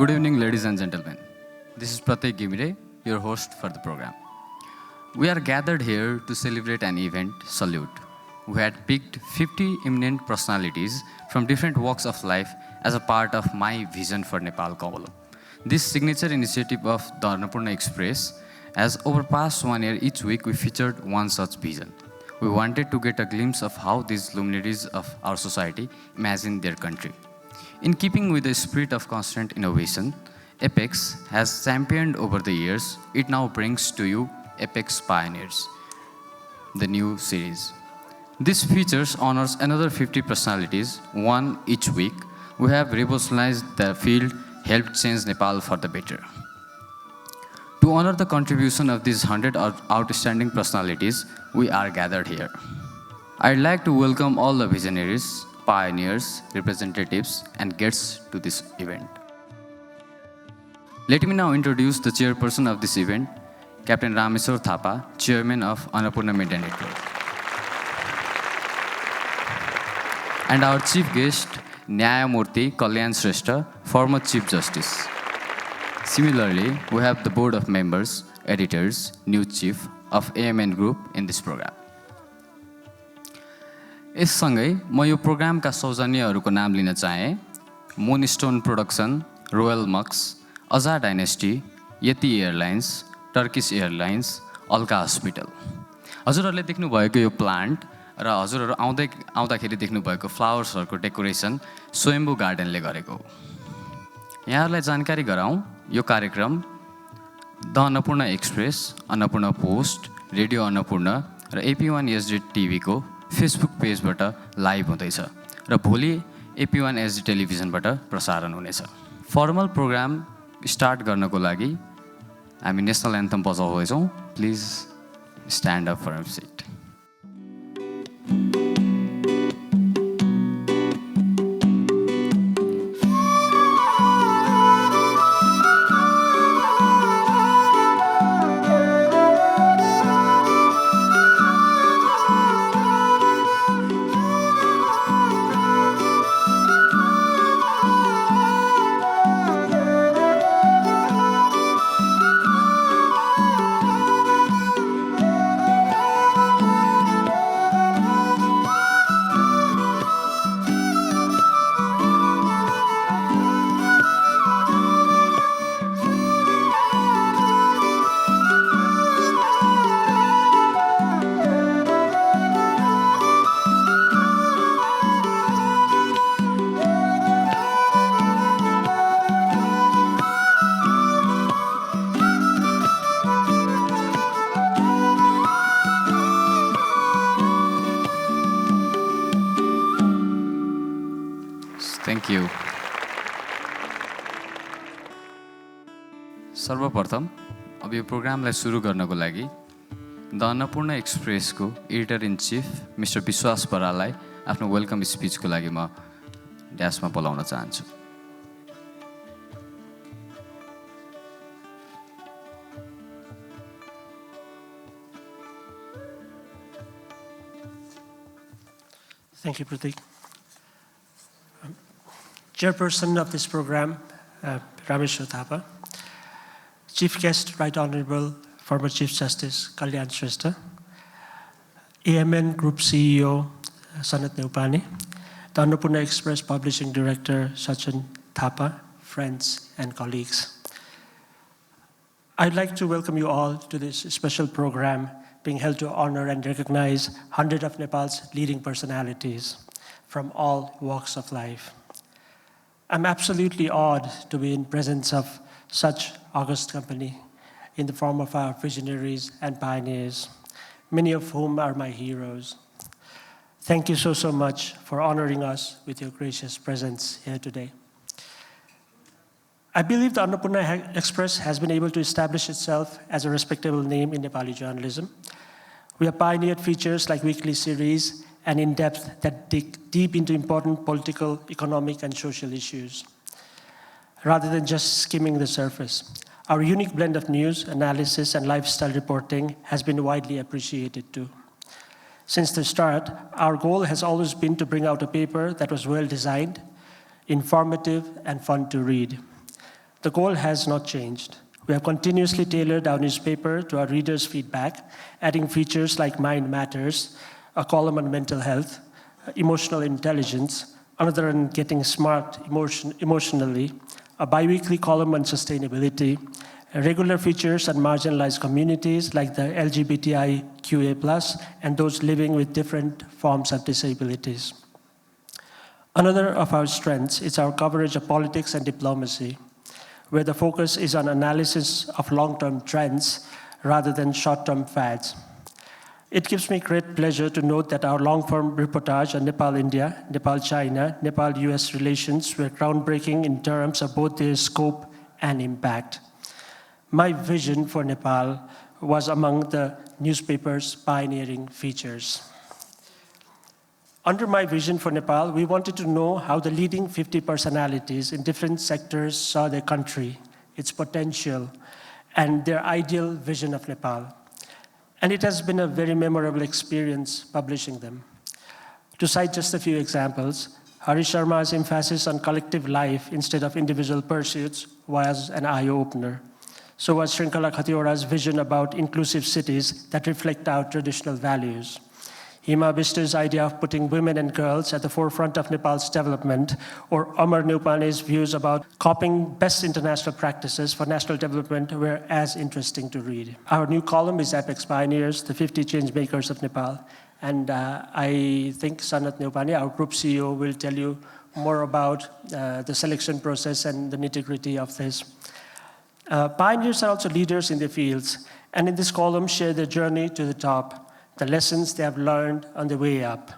Good evening, ladies and gentlemen. This is Pratik Gimire, your host for the program. We are gathered here to celebrate an event, Salute. We had picked 50 eminent personalities from different walks of life as a part of my vision for Nepal Kavalo. This signature initiative of the Annapurna Express, as over past 1 year, each week we featured one such vision. We wanted to get a glimpse of how these luminaries of our society imagine their country. In keeping with the spirit of constant innovation, Apex has championed over the years. It now brings to you Apex Pioneers, the new series. This features honors another 50 personalities, one each week, who have revolutionized the field, helped change Nepal for the better. To honor the contribution of these 100 outstanding personalities, we are gathered here. I'd like to welcome all the visionaries, pioneers, representatives, and guests to this event. Let me now introduce the chairperson of this event, Captain Rameshwar Thapa, Chairman of Annapurna Media Network. And our chief guest, Nyayamurthy Kalyan Shrestha, former Chief Justice. Similarly, we have the board of members, editors, new chief of AMN Group in this program. यससँगै म यो प्रोग्रामका सौजन्यहरूको नाम लिन चाहे मोनस्टोन production, royal मक्स, अजा dynasty, यति airlines, Turkish airlines, Alka hospital. हजुरहरूले देख्नुभएको यो प्लान्ट र हजुरहरू आउँदाखेरि देख्नुभएको फ्लावर्सहरूको डेकोरेसन स्वयम्भू गार्डनले गरेको हो। यहाँहरूलाई जानकारी गराउँ, यो कार्यक्रम the Annapurna express, Annapurna post, radio Annapurna र AP1 SD टिभीको फेसबुक पेजबाट लाइभ हुँदैछ र भोलि AP1 SD टेलिभिजनबाट प्रसारण हुनेछ। फर्मल प्रोग्राम स्टार्ट गर्नको लागि हामी नेसनल एन्थम बजाउँदैछौँ। Please stand up for a sit. Thank you. सर्वप्रथम अब यो प्रोग्रामलाई सुरु गर्नको लागि द अन्नपूर्ण एक्सप्रेसको editor in chief mister Bishwas बराललाई आफ्नो वेलकम स्पिचको लागि म ड्यासमा बोलाउन चाहन्छु। Thank you, Pratik. Chairperson of this program, Rameshwar Thapa. Chief guest, Right Honorable former Chief Justice Kalyan Shrestha. AMN Group CEO, Sanat Neupane. The Annapurna Express Publishing Director, Sachin Thapa, friends and colleagues. I'd like to welcome you all to this special program being held to honor and recognize 100 of Nepal's leading personalities from all walks of life. I'm absolutely awed to be in presence of such august company in the form of our visionaries and pioneers, many of whom are my heroes. Thank you so much for honoring us with your gracious presence here today. I believe the Annapurna Express has been able to establish itself as a respectable name in Nepali journalism. We have pioneered features like weekly series and in-depth that dig deep into important political, economic, and social issues, rather than just skimming the surface. Our unique blend of news, analysis, and lifestyle reporting has been widely appreciated too. Since the start, our goal has always been to bring out a paper that was well-designed, informative, and fun to read. The goal has not changed. We have continuously tailored our newspaper to our readers' feedback, adding features like Mind Matters, a column on mental health, emotional intelligence, another on getting smart emotionally, a bi-weekly column on sustainability, regular features on marginalized communities like the LGBTIQA+, and those living with different forms of disabilities. Another of our strengths is our coverage of politics and diplomacy, where the focus is on analysis of long-term trends rather than short-term fads. It gives me great pleasure to note that our long-form reportage on Nepal-India, Nepal-China, Nepal-US relations were groundbreaking in terms of both their scope and impact. My vision for Nepal was among the newspaper's pioneering features. Under my vision for Nepal, we wanted to know how the leading 50 personalities in different sectors saw their country, its potential, and their ideal vision of Nepal. And it has been a very memorable experience publishing them. To cite just a few examples, Hari Sharma's emphasis on collective life instead of individual pursuits was an eye-opener. So was Shrinkala Khatiora's vision about inclusive cities that reflect our traditional values. Hima Bishter's idea of putting women and girls at the forefront of Nepal's development, or Amar Neupane's views about copying best international practices for national development were as interesting to read. Our new column is Apex Pioneers, the 50 changemakers of Nepal. And I think Sanath Neupane, our group CEO, will tell you more about the selection process and the nitty-gritty of this. Pioneers are also leaders in their fields, and in this column share their journey to the top, the lessons they have learned on the way up.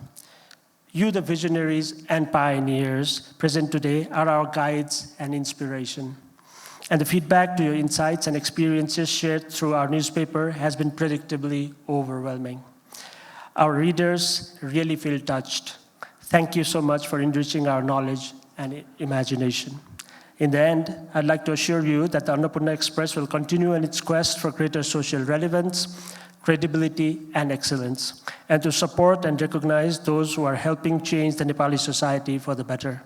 You, the visionaries and pioneers present today, are our guides and inspiration. And the feedback to your insights and experiences shared through our newspaper has been predictably overwhelming. Our readers really feel touched. Thank you so much for enriching our knowledge and imagination. In the end, I'd like to assure you that the Annapurna Express will continue in its quest for greater social relevance, credibility, and excellence, and to support and recognize those who are helping change the Nepali society for the better.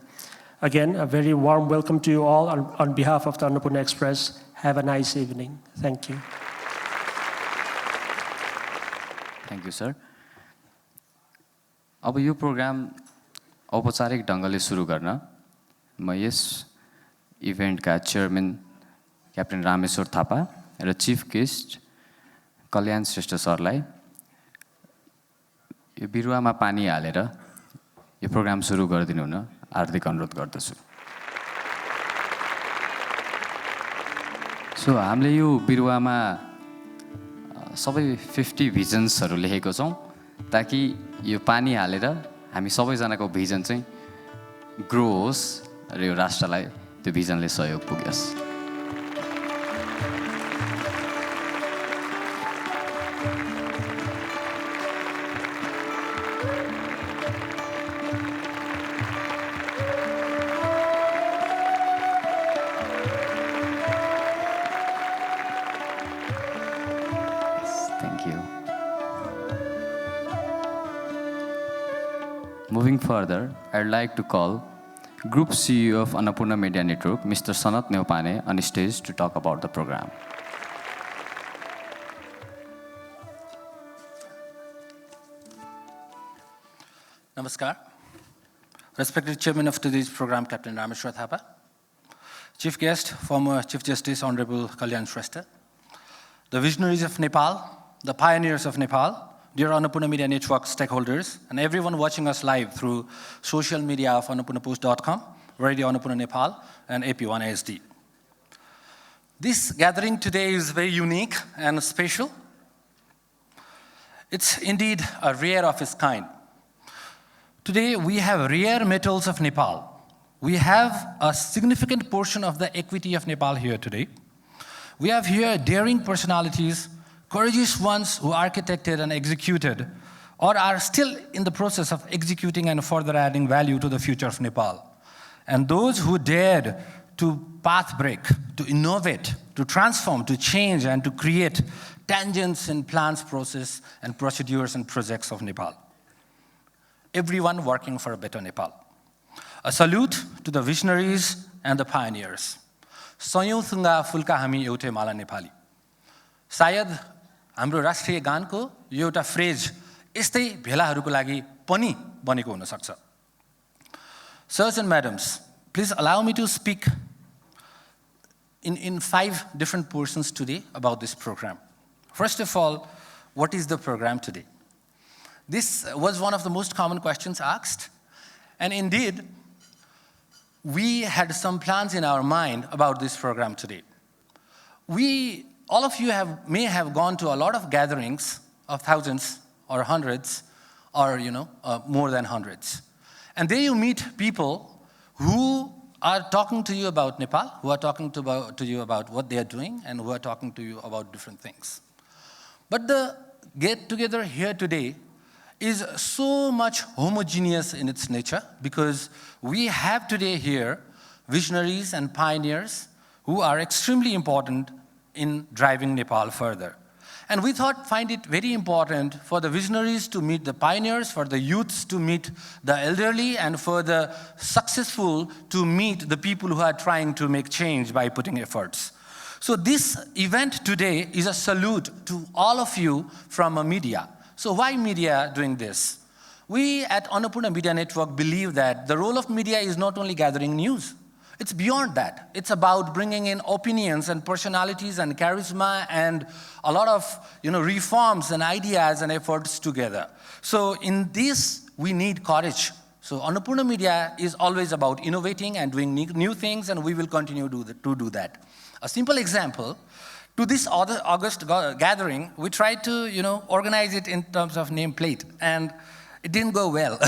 Again, a very warm welcome to you all on behalf of the Annapurna Express. Have a nice evening. Thank you. Thank you, sir. अब यो programme औपचारिक ढङ्गले सुरु गर्न म यस इभेन्टका chairman captain Rameshwar Thapa र chief guest कल्याण श्रेष्ठ सरलाई यो बिरुवामा पानी हालेर यो प्रोग्राम सुरु गरिदिनु हुन हार्दिक अनुरोध गर्दछु। सो हामीले यो बिरुवामा सबै 50 भिजन्सहरू लेखेको छौँ ताकि यो पानी हालेर हामी सबैजनाको भिजन चाहिँ ग्रो होस् र यो राष्ट्रलाई त्यो भिजनले सहयोग पुग्योस्। Moving further, I'd like to call Group CEO of Annapurna Media Network, Mr. Sanath Neupane, on stage to talk about the program. Namaskar. Respected Chairman of today's program, Captain Rameshwar Thapa. Chief Guest, former Chief Justice, Honorable Kalyan Shrestha. The Visionaries of Nepal, the Pioneers of Nepal, dear Annapurna Media Network stakeholders, and everyone watching us live through social media of AnnapurnaPost.com, Radio Annapurna Nepal, and AP1 SD. This gathering today is very unique and special. It's indeed a rare of its kind. Today, we have rare metals of Nepal. We have a significant portion of the equity of Nepal here today. We have here daring personalities, courageous ones who architected and executed or are still in the process of executing and further adding value to the future of Nepal. And those who dared to path break, to innovate, to transform, to change, and to create tangents in plans, process, and procedures and projects of Nepal. Everyone working for a better Nepal. A salute to the visionaries and the pioneers. सयौं थुङ्गा फुलका हामी एउटै माला नेपाली। सायद हाम्रो राष्ट्रिय गानको यो एउटा फ्रेज यस्तै भेलाहरूको लागि पनि बनेको हुन सक्छ। Sirs and madams, please allow me to speak in 5 different portions today about this program. First of all, what is the program today? This was one of the most common questions asked, and indeed, we had some plans in our mind about this program today. All of you may have gone to a lot of gatherings of thousands or hundreds or more than hundreds. And there you meet people who are talking to you about Nepal, who are talking to you about what they are doing, and who are talking to you about different things. But the get-together here today is so much homogeneous in its nature because we have today here visionaries and pioneers who are extremely important in driving Nepal further. And we find it very important for the visionaries to meet the pioneers, for the youths to meet the elderly, and for the successful to meet the people who are trying to make change by putting efforts. So this event today is a salute to all of you from a media. So why media doing this? We at Annapurna Media Network believe that the role of media is not only gathering news. It's beyond that. It's about bringing in opinions and personalities and charisma and a lot of reforms and ideas and efforts together. So in this, we need courage. So Annapurna Media is always about innovating and doing new things, and we will continue to do that. A simple example, to this August gathering, we tried to organize it in terms of nameplate, and it didn't go well.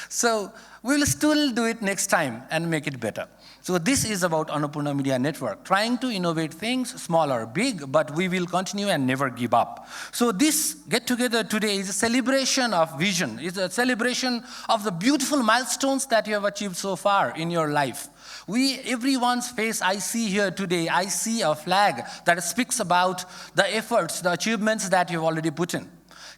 So we will still do it next time and make it better. So this is about Annapurna Media Network, trying to innovate things, small or big, but we will continue and never give up. So this get-together today is a celebration of vision. It's a celebration of the beautiful milestones that you have achieved so far in your life. Everyone's face I see here today, I see a flag that speaks about the efforts, the achievements that you've already put in.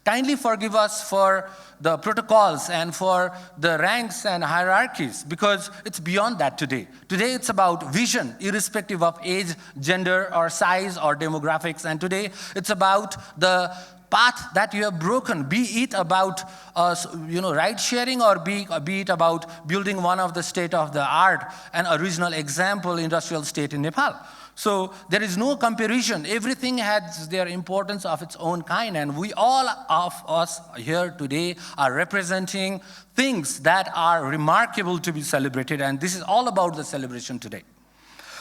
Kindly forgive us for the protocols and for the ranks and hierarchies, because it's beyond that today. Today it's about vision, irrespective of age, gender, or size, or demographics. And today it's about the path that you have broken, be it about ride sharing, or be it about building one of the state-of-the-art and original example industrial state in Nepal. So there is no comparison. Everything has their importance of its own kind, and we all of us here today are representing things that are remarkable to be celebrated, and this is all about the celebration today.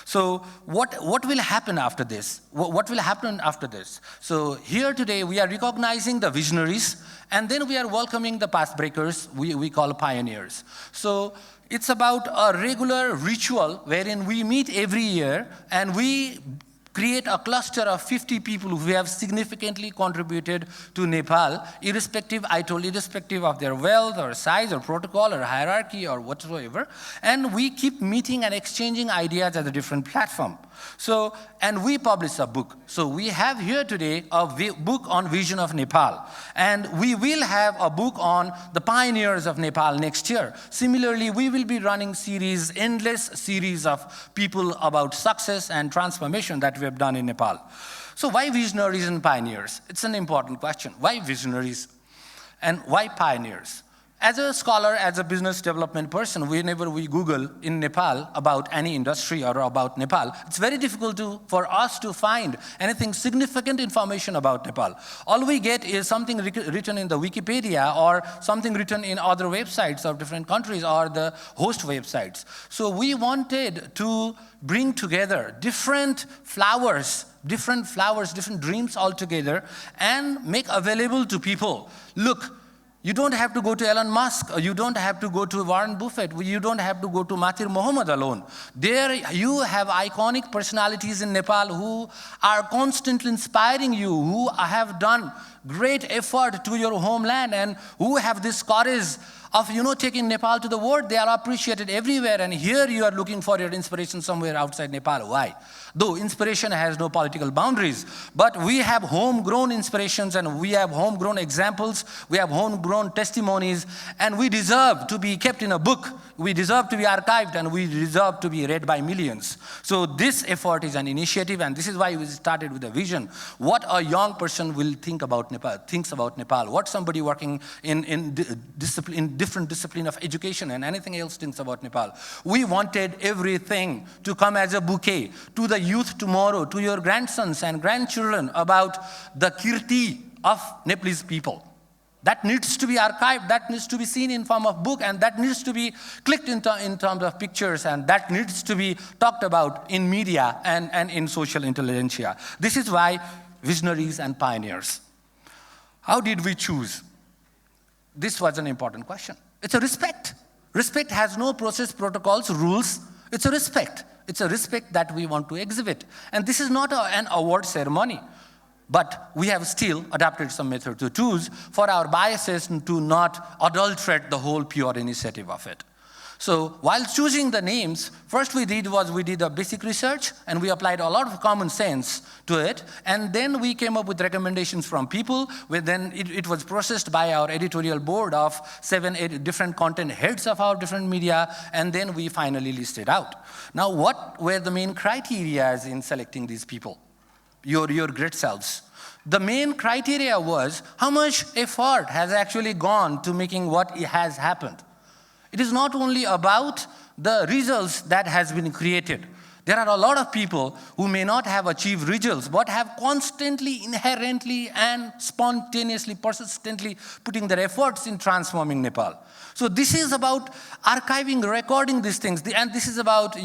So what will happen after this? What will happen after this? So here today we are recognizing the visionaries, and then we are welcoming the path breakers, we call pioneers. So it's about a regular ritual wherein we meet every year and we create a cluster of 50 people who have significantly contributed to Nepal, irrespective of their wealth or size or protocol or hierarchy or whatsoever. And we keep meeting and exchanging ideas at a different platform. So, and we publish a book. So we have here today a book on vision of Nepal. And we will have a book on the pioneers of Nepal next year. Similarly, we will be running endless series of people about success and transformation that we have done in Nepal. So why visionaries and pioneers? It's an important question. Why visionaries and why pioneers? As a scholar, as a business development person, whenever we Google in Nepal about any industry or about Nepal, it's very difficult for us to find anything significant information about Nepal. All we get is something written in the Wikipedia or something written in other websites of different countries or the host websites. So we wanted to bring together different flowers, different dreams all together, and make available to people. Look, you don't have to go to Elon Musk, or you don't have to go to Warren Buffett, you don't have to go to Mahathir Mohamad alone. There you have iconic personalities in Nepal who are constantly inspiring you, who have done great effort to your homeland, and who have this courage of taking Nepal to the world. They are appreciated everywhere, and here you are looking for your inspiration somewhere outside Nepal. Why? Though inspiration has no political boundaries, but we have homegrown inspirations, and we have homegrown examples, we have homegrown testimonies, and we deserve to be kept in a book. We deserve to be archived, and we deserve to be read by millions. So this effort is an initiative, and this is why we started with a vision. What a young person will thinks about Nepal, what somebody working in different discipline of education and anything else thinks about Nepal. We wanted everything to come as a bouquet to the youth tomorrow, to your grandsons and grandchildren, about the kirti of Nepalese people. That needs to be archived, that needs to be seen in form of book, and that needs to be clicked in terms of pictures, and that needs to be talked about in media and in social intelligentsia. This is why Visionaries and Pioneers. How did we choose? This was an important question. It's a respect. Respect has no process, protocols, rules. It's a respect. It's a respect that we want to exhibit. And this is not an award ceremony. But we have still adapted some method to choose for our biases to not adulterate the whole pure initiative of it. So while choosing the names, first we did a basic research, and we applied a lot of common sense to it, and then we came up with recommendations from people. Then it was processed by our editorial board of 7-8 different content heads of our different media, and then we finally listed out. Now, what were the main criteria in selecting these people? Your great selves. The main criteria was how much effort has actually gone to making what has happened. It is not only about the results that has been created. There are a lot of people who may not have achieved results, but have constantly, inherently, and spontaneously, persistently putting their efforts in transforming Nepal. So this is about archiving, recording these things, and this is about,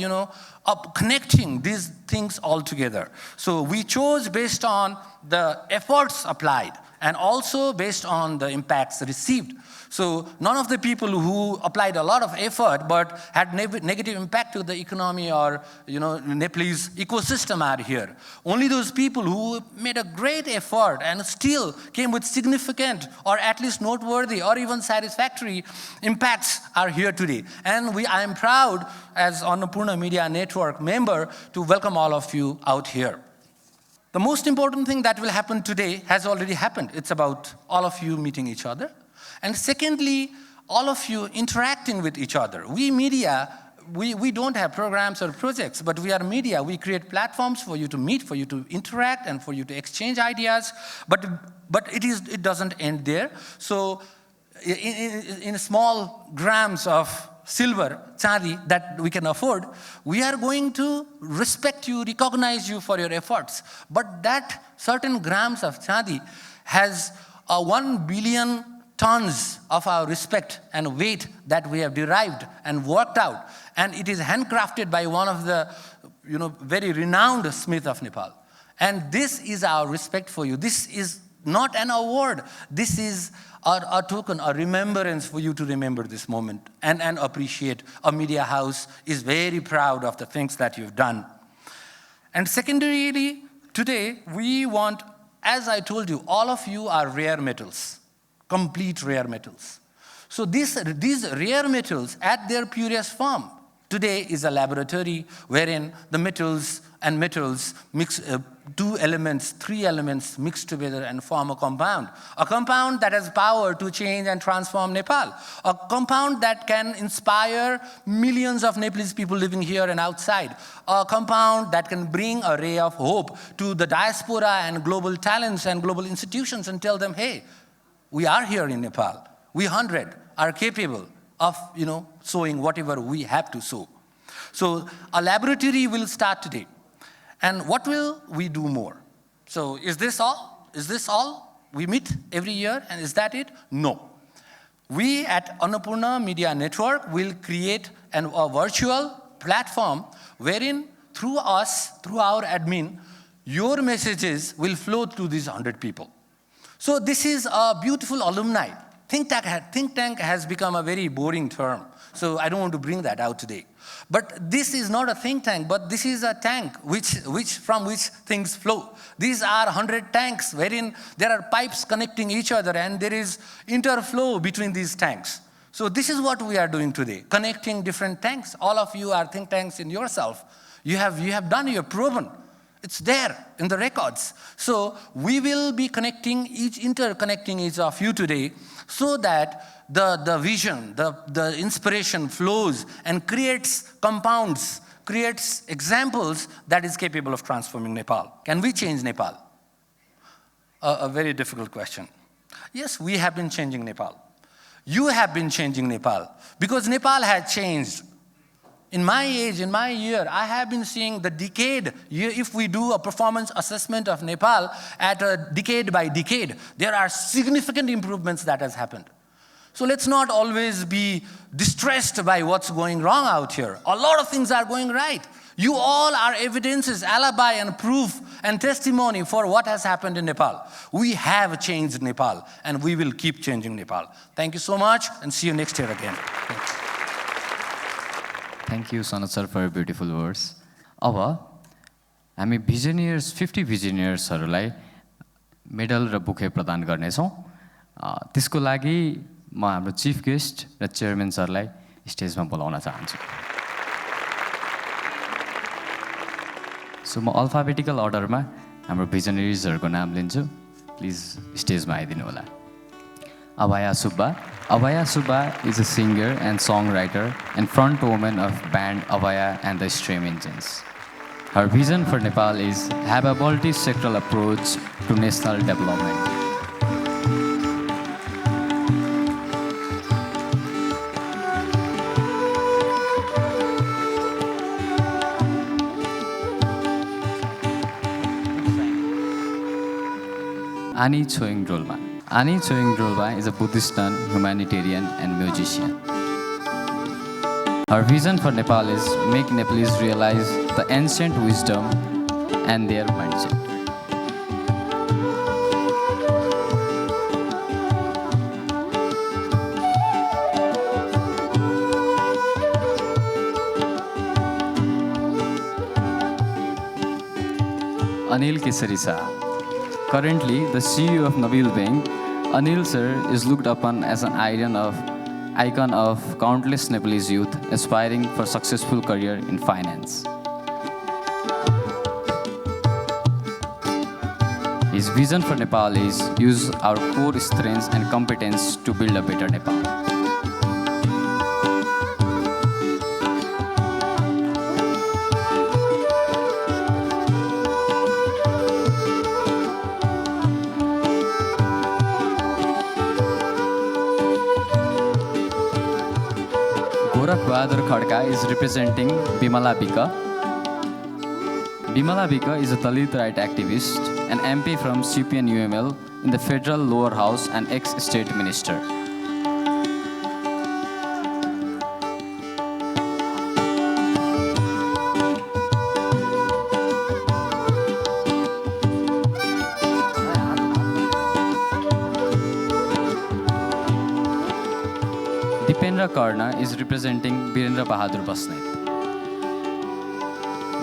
connecting these things all together. So we chose based on the efforts applied, and also based on the impacts received. So none of the people who applied a lot of effort but had negative impact to the economy or Nepalese ecosystem are here. Only those people who made a great effort and still came with significant or at least noteworthy or even satisfactory impacts are here today. And I am proud as Annapurna Media Network member to welcome all of you out here. The most important thing that will happen today has already happened. It's about all of you meeting each other. And secondly, all of you interacting with each other. We media, we don't have programs or projects, but we are media. We create platforms for you to meet, for you to interact, and for you to exchange ideas. But it doesn't end there. So in small grams of silver, chandi, that we can afford, we are going to respect you, recognize you for your efforts. But that certain grams of chandi has 1 billion tons of our respect and weight that we have derived and worked out. And it is handcrafted by one of the very renowned smith of Nepal. And this is our respect for you. This is not an award. This is a token, a remembrance for you to remember this moment and appreciate. A media house is very proud of the things that you've done. And secondarily, today we want, as I told you, all of you are rare metals. Complete rare metals. So these rare metals at their purest form today is a laboratory wherein the metals mix, 2 elements, 3 elements mixed together and form a compound. A compound that has power to change and transform Nepal. A compound that can inspire millions of Nepalese people living here and outside. A compound that can bring a ray of hope to the diaspora and global talents and global institutions and tell them, hey, we are here in Nepal. We 100 are capable of, sowing whatever we have to sow. So a laboratory will start today. And what will we do more? So is this all? Is this all? We meet every year and is that it? No. We at Annapurna Media Network will create a virtual platform wherein through us, through our admin, your messages will flow to these 100 people. So this is a beautiful alumni. Think tank has become a very boring term. So I don't want to bring that out today. But this is not a think tank, but this is a tank from which things flow. These are 100 tanks wherein there are pipes connecting each other and there is interflow between these tanks. So this is what we are doing today, connecting different tanks. All of you are think tanks in yourself. You have done your proven. It's there in the records. So we will be interconnecting each of you today so that the vision, the inspiration flows and compounds, creates examples that is capable of transforming Nepal. Can we change Nepal? A very difficult question. Yes, we have been changing Nepal. You have been changing Nepal because Nepal has changed. In my age, in my year, I have been seeing the decade. If we do a performance assessment of Nepal at a decade by decade, there are significant improvements that has happened. So let's not always be distressed by what's going wrong out here. A lot of things are going right. You all are evidences, alibi and proof and testimony for what has happened in Nepal. We have changed Nepal and we will keep changing Nepal. Thank you so much and see you next year again. Thank you, Sanat sir, for your beautiful words. अब हामी भिजनियर्स 50 भिजनियर्सहरूलाई medal र bouquet प्रदान गर्नेछौँ। त्यसको लागि म हाम्रो chief guest र चेयरम्यान सरलाई स्टेजमा बोलाउन चाहन्छु। सो म अल्फाबेटिकल अर्डरमा हाम्रो भिजनरिजहरूको नाम लिन्छु। प्लिज स्टेजमा आइदिनु होला। Abhaya Subba. Abhaya Subba is a singer and songwriter and front woman of band Abhaya and the Stream Engines. Her vision for Nepal is have a multi-sectoral approach to national development. Ani Choing Drolma. Ani Choing Drolma is a Buddhist nun, humanitarian, and musician. Her vision for Nepal is make Nepalese realize the ancient wisdom and their mindset. Anil Kesari Shah. Currently, the CEO of Nabil Bank, Anil sir is looked upon as an icon of countless Nepalese youth aspiring for successful career in finance. His vision for Nepal is use our core strengths and competence to build a better Nepal. Bahadur Khadka is representing Bimala Bika. Bimala Bika is a Dalit right activist, an MP from CPN UML in the Federal Lower House and ex-state minister. Dipendra Karna is representing Birendra Bahadur Basnet.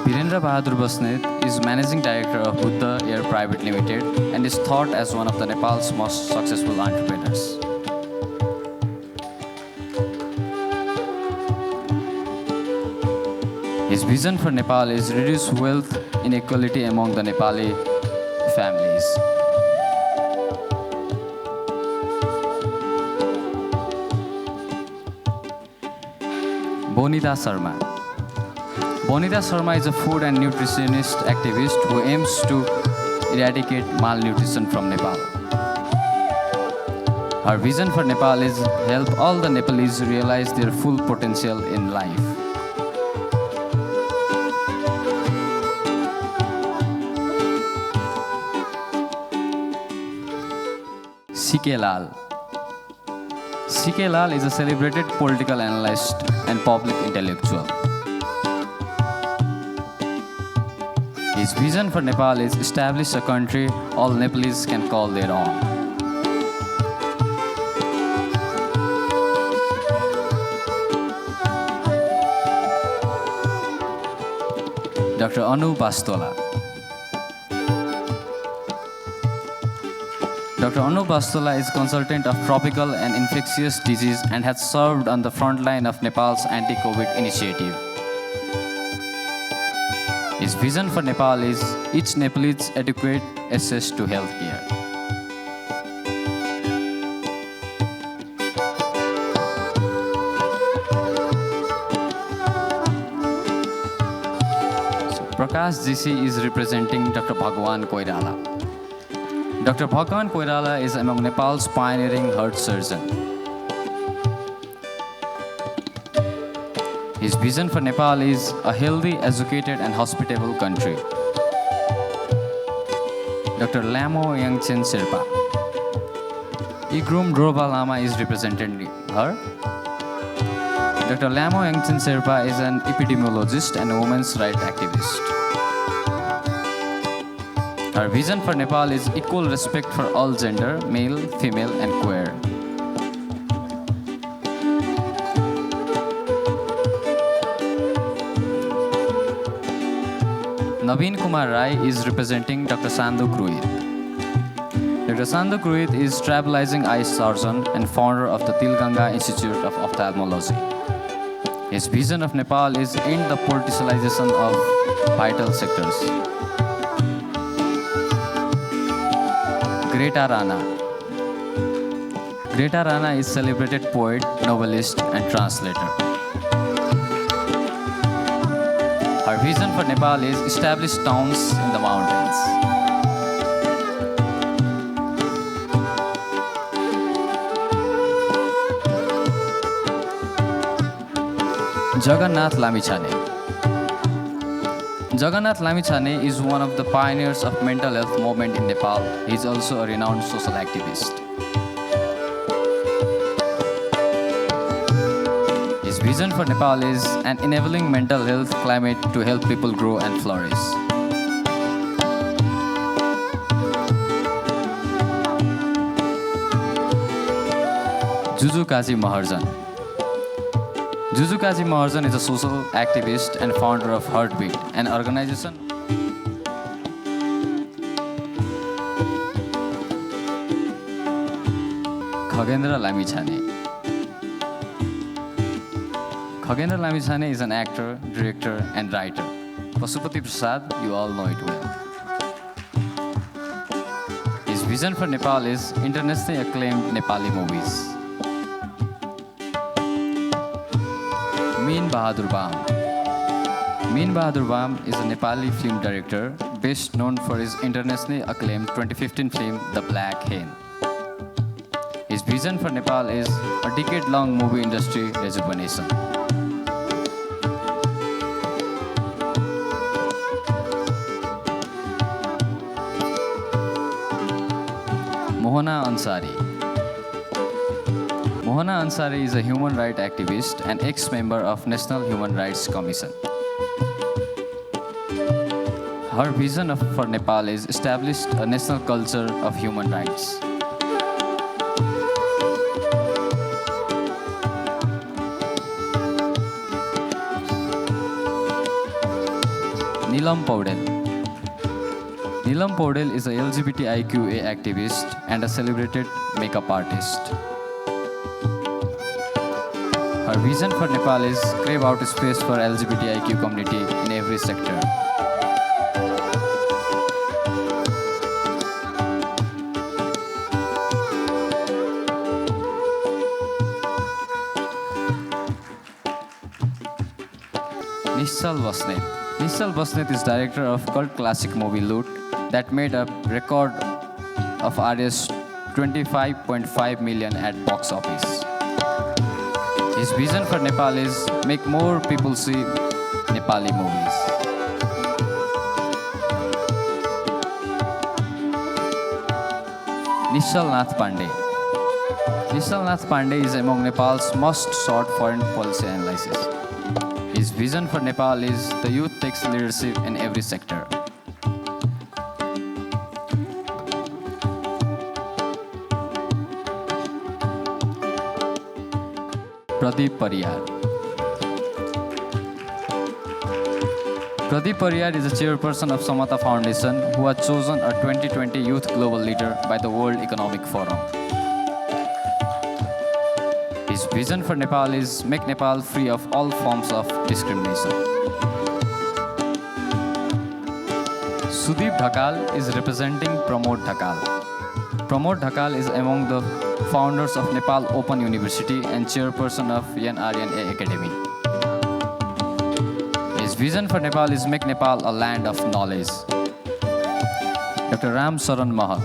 Birendra Bahadur Basnet is Managing Director of Buddha Air Private Limited and is thought as one of the Nepal's most successful entrepreneurs. His vision for Nepal is reduce wealth inequality among the Nepali families. Bonita Sharma. Bonita Sharma is a food and nutritionist activist who aims to eradicate malnutrition from Nepal. Her vision for Nepal is help all the Nepalese realize their full potential in life. C.K. Lal. C.K. Lal is a celebrated political analyst and public intellectual. His vision for Nepal is establish a country all Nepalese can call their own. Dr. Anu Bastola. Dr. Anu Bastula is consultant of tropical and infectious disease and has served on the front line of Nepal's anti-COVID initiative. His vision for Nepal is each Nepalese adequate access to health care. Prakash GC is representing Dr. Bhagwan Koirala. Dr. Bhagwan Koirala is among Nepal's pioneering heart surgeon. His vision for Nepal is a healthy, educated and hospitable country. Dr. Lamo Yangchen Sherpa. Igrum Bj Lama is representing her. Dr. Lamo Yangchen Sherpa is an epidemiologist and women's rights activist. Her vision for Nepal is equal respect for all gender, male, female, and queer. Naveen Kumar Rai is representing Dr. Sandhu Kruit. Dr. Sandhu Kruit is tribalizing eye surgeon and founder of the Tilganga Institute of Ophthalmology. His vision of Nepal is end the politicization of vital sectors. Greta Rana. Greta Rana is celebrated poet, novelist, and translator. Her vision for Nepal is establish towns in the mountains. Jagannath Lamichani. Jagannath Lamichani is one of the pioneers of mental health movement in Nepal. He is also a renowned social activist. His vision for Nepal is an enabling mental health climate to help people grow and flourish. Juju Kazi Maharjan. Juju Kazi Maharjan is a social activist and founder of Heartbeat, an organization Jagannath Lamichani. Jagannath Lamichani is an actor, director, and writer. Pasupati Prasad, you all know it well. His vision for Nepal is internationally acclaimed Nepali movies. Meen Bahadur Bam. Meen Bahadur Bam is a Nepali film director best known for his internationally acclaimed 2015 film The Black Hen. His vision for Nepal is a decade-long movie industry rejuvenation. Mohana Ansari. Mohana Ansari is a human rights activist and ex-member of National Human Rights Commission. Her vision for Nepal is established a national culture of human rights. Neelam Paudel. Neelam Paudel is a LGBTIQA activist and a celebrated makeup artist. Her vision for Nepal is crave out space for LGBTIQ community in every sector. Nishal Basnet. Nishal Basnet is director of cult classic movie Loot that made a record of Rs 25.5 million at box office. His vision for Nepal is make more people see Nepali movies. Nishal Nath Pandey. Nishal Nath Pandey is among Nepal's most sought foreign policy analysis. His vision for Nepal is the youth takes leadership in every sector. Pradeep Pariyar. Pradeep Pariyar is the chairperson of Samata Foundation, who was chosen a 2020 Youth Global Leader by the World Economic Forum. His vision for Nepal is make Nepal free of all forms of discrimination. Sudeep Dhakal is representing Pramod Dhakal. Pramod Dhakal is among the founders of Nepal Open University and chairperson of NRNA Academy. His vision for Nepal is make Nepal a land of knowledge. Dr. Ram Saran Mahat.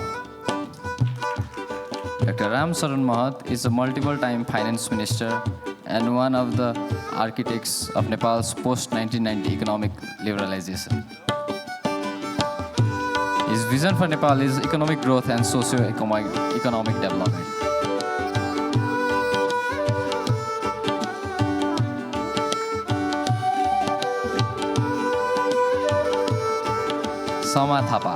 Dr. Ram Saran Mahat is a multiple-time finance minister and one of the architects of Nepal's post-1990 economic liberalization. His vision for Nepal is economic growth and socio-economic development. Sama Thapa.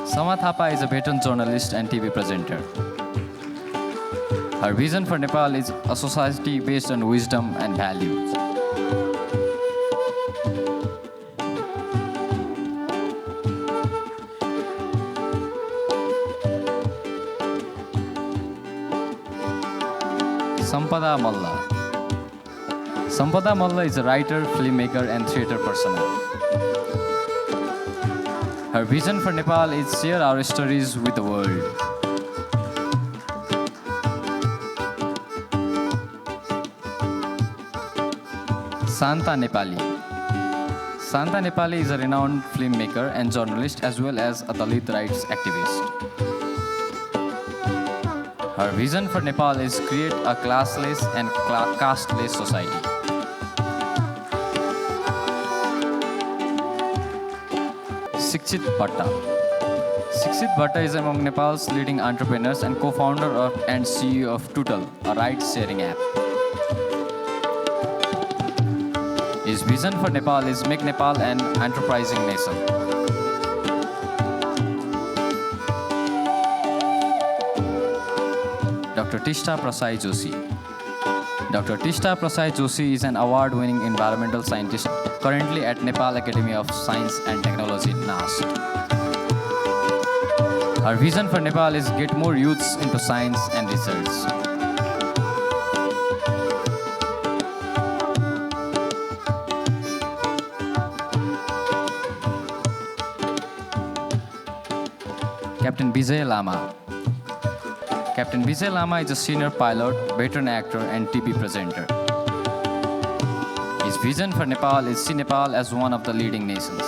Sama Thapa is a veteran journalist and TV presenter. Her vision for Nepal is a society based on wisdom and values. Sampada Malla. Sampada Malla is a writer, filmmaker, and theatre personnel. Her vision for Nepal is share our stories with the world. Santa Nepali. Santa Nepali is a renowned filmmaker and journalist as well as a Dalit rights activist. Her vision for Nepal is create a classless and casteless society. Shikshit Bhatta. Shikshit Bhatta is among Nepal's leading entrepreneurs and co-founder and CEO of Tutal, a ride-sharing app. His vision for Nepal is make Nepal an enterprising nation. Dr. Tishta Prasai Joshi. Dr. Tishta Prasai Joshi is an award-winning environmental scientist currently at Nepal Academy of Science and Technology, NAST. Her vision for Nepal is get more youths into science and research. Captain Bj Lama. Captain Bj Lama is a senior pilot, veteran actor, and TV presenter. His vision for Nepal is see Nepal as one of the leading nations.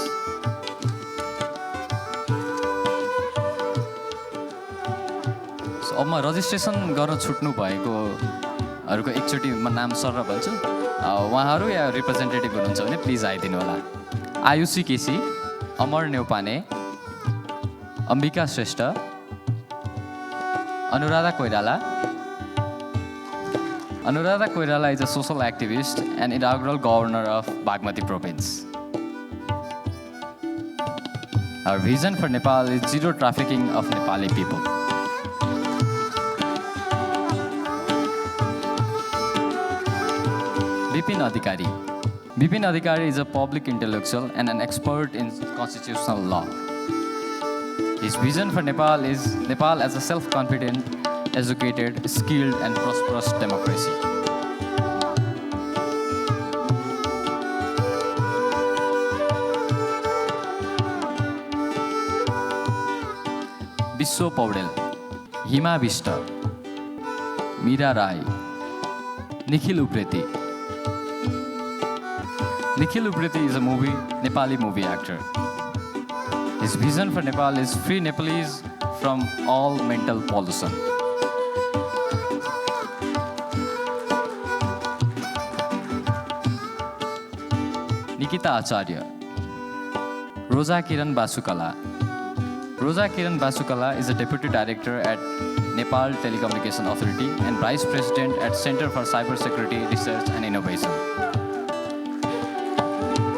So, अब म registration गर्न छुट्नु भएकोहरूको एकचोटि म नाम sir भन्छु उहाँहरू या representative हुनुहुन्छ भने प्लिज आइदिनु होला आयुषी केसी अमर Neupane Ambika Shrestha Anuradha Koirala. Anuradha Koirala is a social activist and inaugural governor of Bagmati province. Our vision for Nepal is zero trafficking of Nepali people. Bipin Adhikari. Bipin Adhikari is a public intellectual and an expert in constitutional law. His vision for Nepal is Nepal as a self-confident, educated, skilled, and prosperous democracy. Biswa Paudel, Hima Vista, Meera Rai, Nikhil Upreti. Nikhil Upreti is a Nepali movie actor. His vision for Nepal is free Nepalese from all mental pollution. Nikita Acharya. Rosa Kiran Basukala. Rosa Kiran Basukala is a deputy director at Nepal Telecommunication Authority and vice president at Center for Cybersecurity Research and Innovation.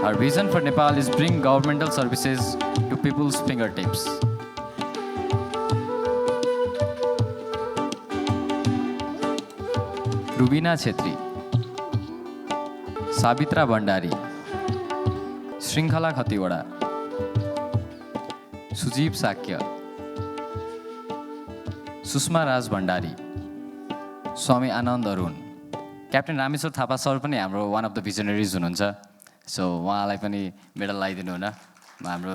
Our vision for Nepal is bring governmental services to people's fingertips. Rubina Chetri. Sabitra Bandari. श्रृङ्खला खतिवडा, सुजीव साक्य, सुषमा राज भण्डारी, स्वामी आनन्द Arun, captain Rameshwar Thapa sir पनि हाम्रो one of the भिजनरिज हुनुहुन्छ। So उहाँलाई पनि medal लगाइदिनु हुन म हाम्रो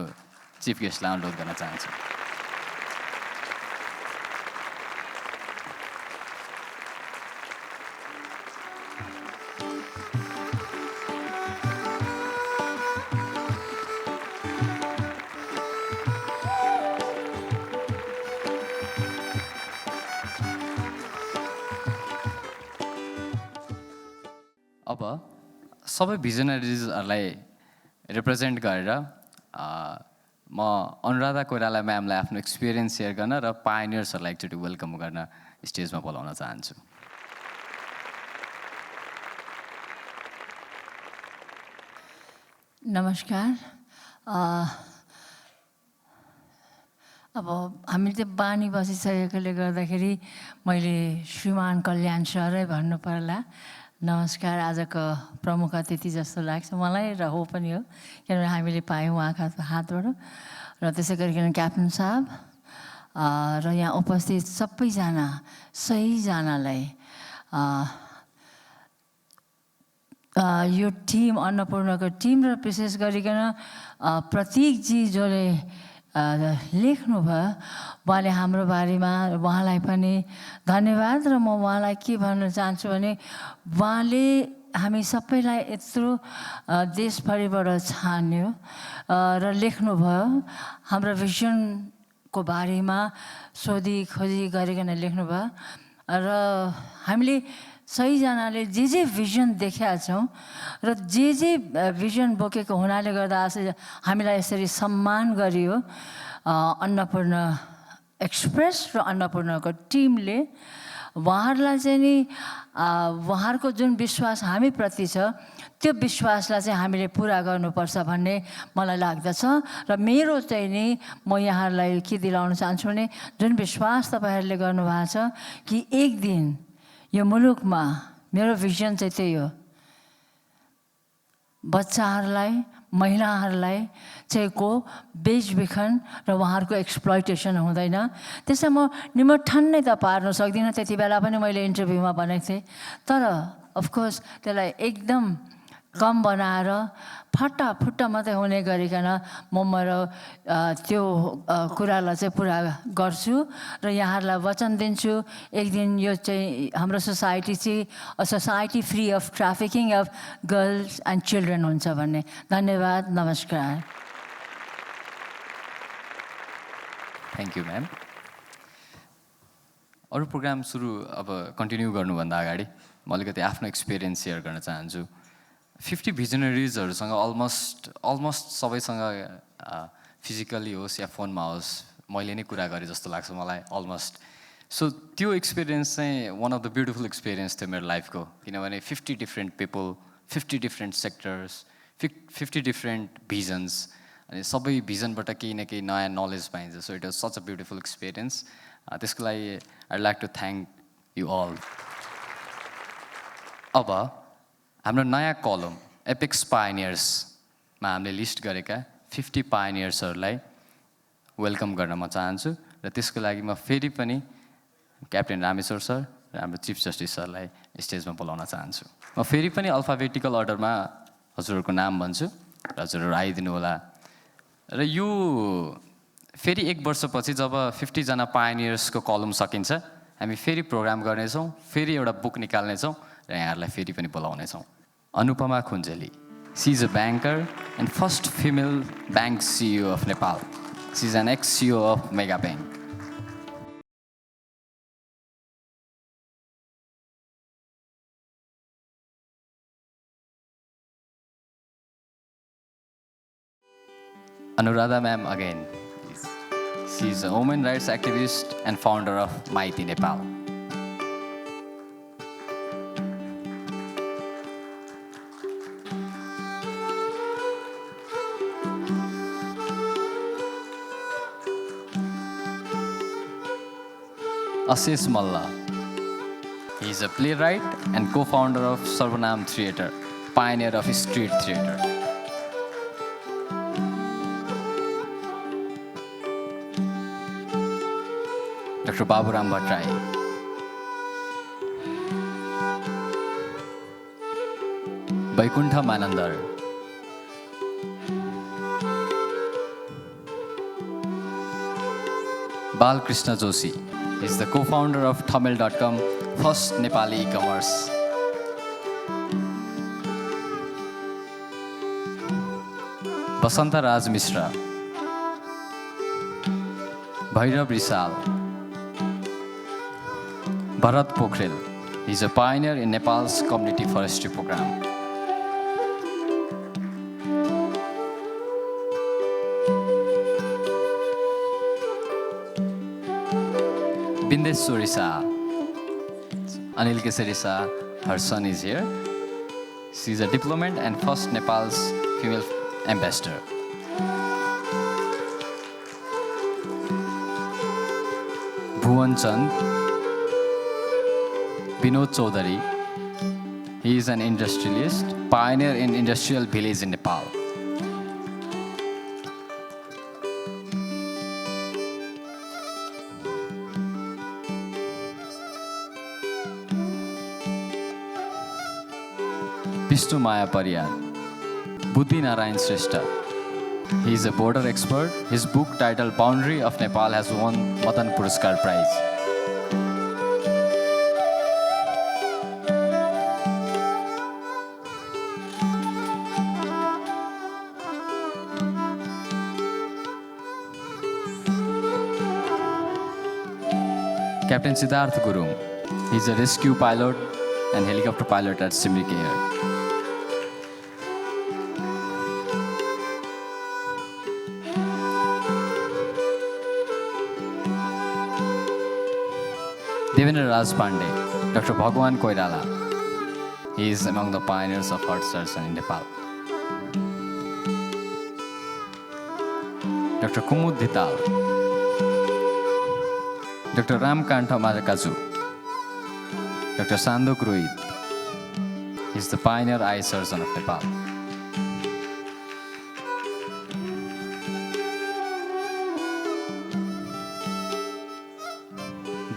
चिफ गेस्टलाई अनुरोध गर्न चाहन्छु। अब सबै भिजनरिजहरूलाई रिप्रेजेन्ट गरेर म अनुराधा कोइराला म्यामलाई आफ्नो एक्सपिरियन्स सेयर गर्न र पायोनियर्सहरूलाई एकचोटि वेलकम गर्न स्टेजमा बोलाउन चाहन्छु। नमस्कार। अब हामी चाहिँ बानी बसिसकेकोले गर्दाखेरि मैले श्रीमान कल्याण सरै भन्नु पर्ला। नमस्कार। आजको प्रमुख अतिथि जस्तो लाग्छ मलाई र हो पनि हो, किनभने हामीले पायौँ उहाँका हातबाट। र त्यसै गरिकन क्याप्टन साहब र यहाँ उपस्थित सबैजना सहीजनालाई यो टिम अन्नपूर्णको टिम र विशेष गरिकन प्रतीकजी जसले लेख्नुभयो उहाँले हाम्रो बारेमा, उहाँलाई पनि धन्यवाद। र म उहाँलाई के भन्न चाहन्छु भने उहाँले हामी सबैलाई यत्रो देशभरिबाट छान्यो र लेख्नुभयो, हाम्रो भिजनको बारेमा सोधी खोजी गरिकन लेख्नुभयो। र हामीले सहीजनाले जे भिजन देखेका छौँ र जे भिजन बोकेको हुनाले गर्दा आज हामीलाई यसरी सम्मान गरियो अन्नपूर्ण एक्सप्रेस र अन्नपूर्णको टिमले। उहाँहरूलाई चाहिँ नि उहाँहरूको जुन विश्वास हामीप्रति छ त्यो विश्वासलाई चाहिँ हामीले पुरा गर्नुपर्छ भन्ने मलाई लाग्दछ। र मेरो चाहिँ नि म यहाँहरूलाई के दिलाउन चाहन्छु भने जुन विश्वास तपाईँहरूले गर्नुभएको छ कि एक दिन यो मुलुकमा मेरो भिजन चाहिँ त्यही हो, बच्चाहरूलाई महिलाहरूलाई चाहिँ को बेचबिखन र उहाँहरूको एक्सप्लोइटेसन हुँदैन। त्यसमा म निमठ्ठान नै त पार्न सक्दिनँ, त्यति बेला पनि मैले इन्टरभ्यूमा भनेको थिएँ। तर अफकोर्स त्यसलाई एकदम कम बनाएर फटाफुट्टा मात्रै हुने गरिकन म मेरो त्यो कुरालाई चाहिँ पुरा गर्छु र यहाँहरूलाई वचन दिन्छु एक दिन यो चाहिँ हाम्रो सोसाइटी चाहिँ society free of trafficking of girls and children हुन्छ भन्ने। धन्यवाद। नमस्कार। Thank you ma'am. अरू प्रोग्राम सुरु अब कन्टिन्यू गर्नुभन्दा अगाडि म अलिकति आफ्नो एक्सपिरियन्स सेयर गर्न चाहन्छु। 50 भिजनरिजहरूसँग अलमोस्ट सबैसँग फिजिकली होस् या फोनमा होस् मैले नै कुरा गरेँ जस्तो लाग्छ मलाई अलमोस्ट। सो त्यो एक्सपिरियन्स चाहिँ one of the beautiful experience थियो मेरो लाइफको, किनभने 50 different people, 50 different sectors, 50 different visions, अनि सबै भिजनबाट केही न केही नयाँ नलेज पाइन्छ। So it was such a beautiful experience. त्यसको लागि I like to thank you all. अब हाम्रो नयाँ कलम एपिक्स पायोनियर्समा हामीले लिस्ट गरेका 50 पायोनियर्सहरूलाई वेलकम गर्न म चाहन्छु। र त्यसको लागि म फेरि पनि क्याप्टेन रामेश्वर सर र हाम्रो चिफ जस्टिस सरलाई स्टेजमा बोलाउन चाहन्छु। म फेरि पनि अल्फाबेटिकल अर्डरमा हजुरहरूको नाम भन्छु र हजुरहरू आइदिनु होला। र यो फेरि 1 वर्षपछि जब 50 जना पायोनियर्सको कलम सकिन्छ हामी फेरि प्रोग्राम गर्नेछौँ, फेरि एउटा बुक निकाल्नेछौँ र यहाँहरूलाई फेरि पनि बोलाउनेछौँ। Anupama Khunjeli, she is a banker and first female bank CEO of Nepal. She is an ex-CEO of mega bank. Anuradha ma'am again. She is a women rights activist and founder of Mighty Nepal. Ashish Malla. He is a playwright and co-founder of Sarvanam Theatre, pioneer of street theatre. Dr. Baburam Bhattrai. Vaikuntha Manandar. Bal Krishna Joshi is the co-founder of Tamil.com, first Nepali e-commerce. Basanta Raj Mishra. Bhairav Risal. Bharat Pokhrel. He is a pioneer in Nepal's community forestry program. Bindeshwari Shah. Anil Kesari Shah, her son is here. She is a diplomat and first Nepal's female ambassador. Bhuvan Chand. Vinod Chaudhary. He is an industrialist, pioneer in industrial village in Nepal. Vishnu Maya Pariyar. Buddhi Narayan Shrestha. He is a border expert. His book titled Boundary of Nepal has won Madan Puraskar Prize. Captain Siddharth Gurung. He is a rescue pilot and helicopter pilot at Simrik Air. Devendra Raj Pandey, Dr. Bhagwan Koirala. He is among the pioneers of heart surgery in Nepal. Dr. Kumud Dhital, Dr. Ramkanta Majakaju, Dr. Sandok Rohit. He is the pioneer eye surgeon of Nepal.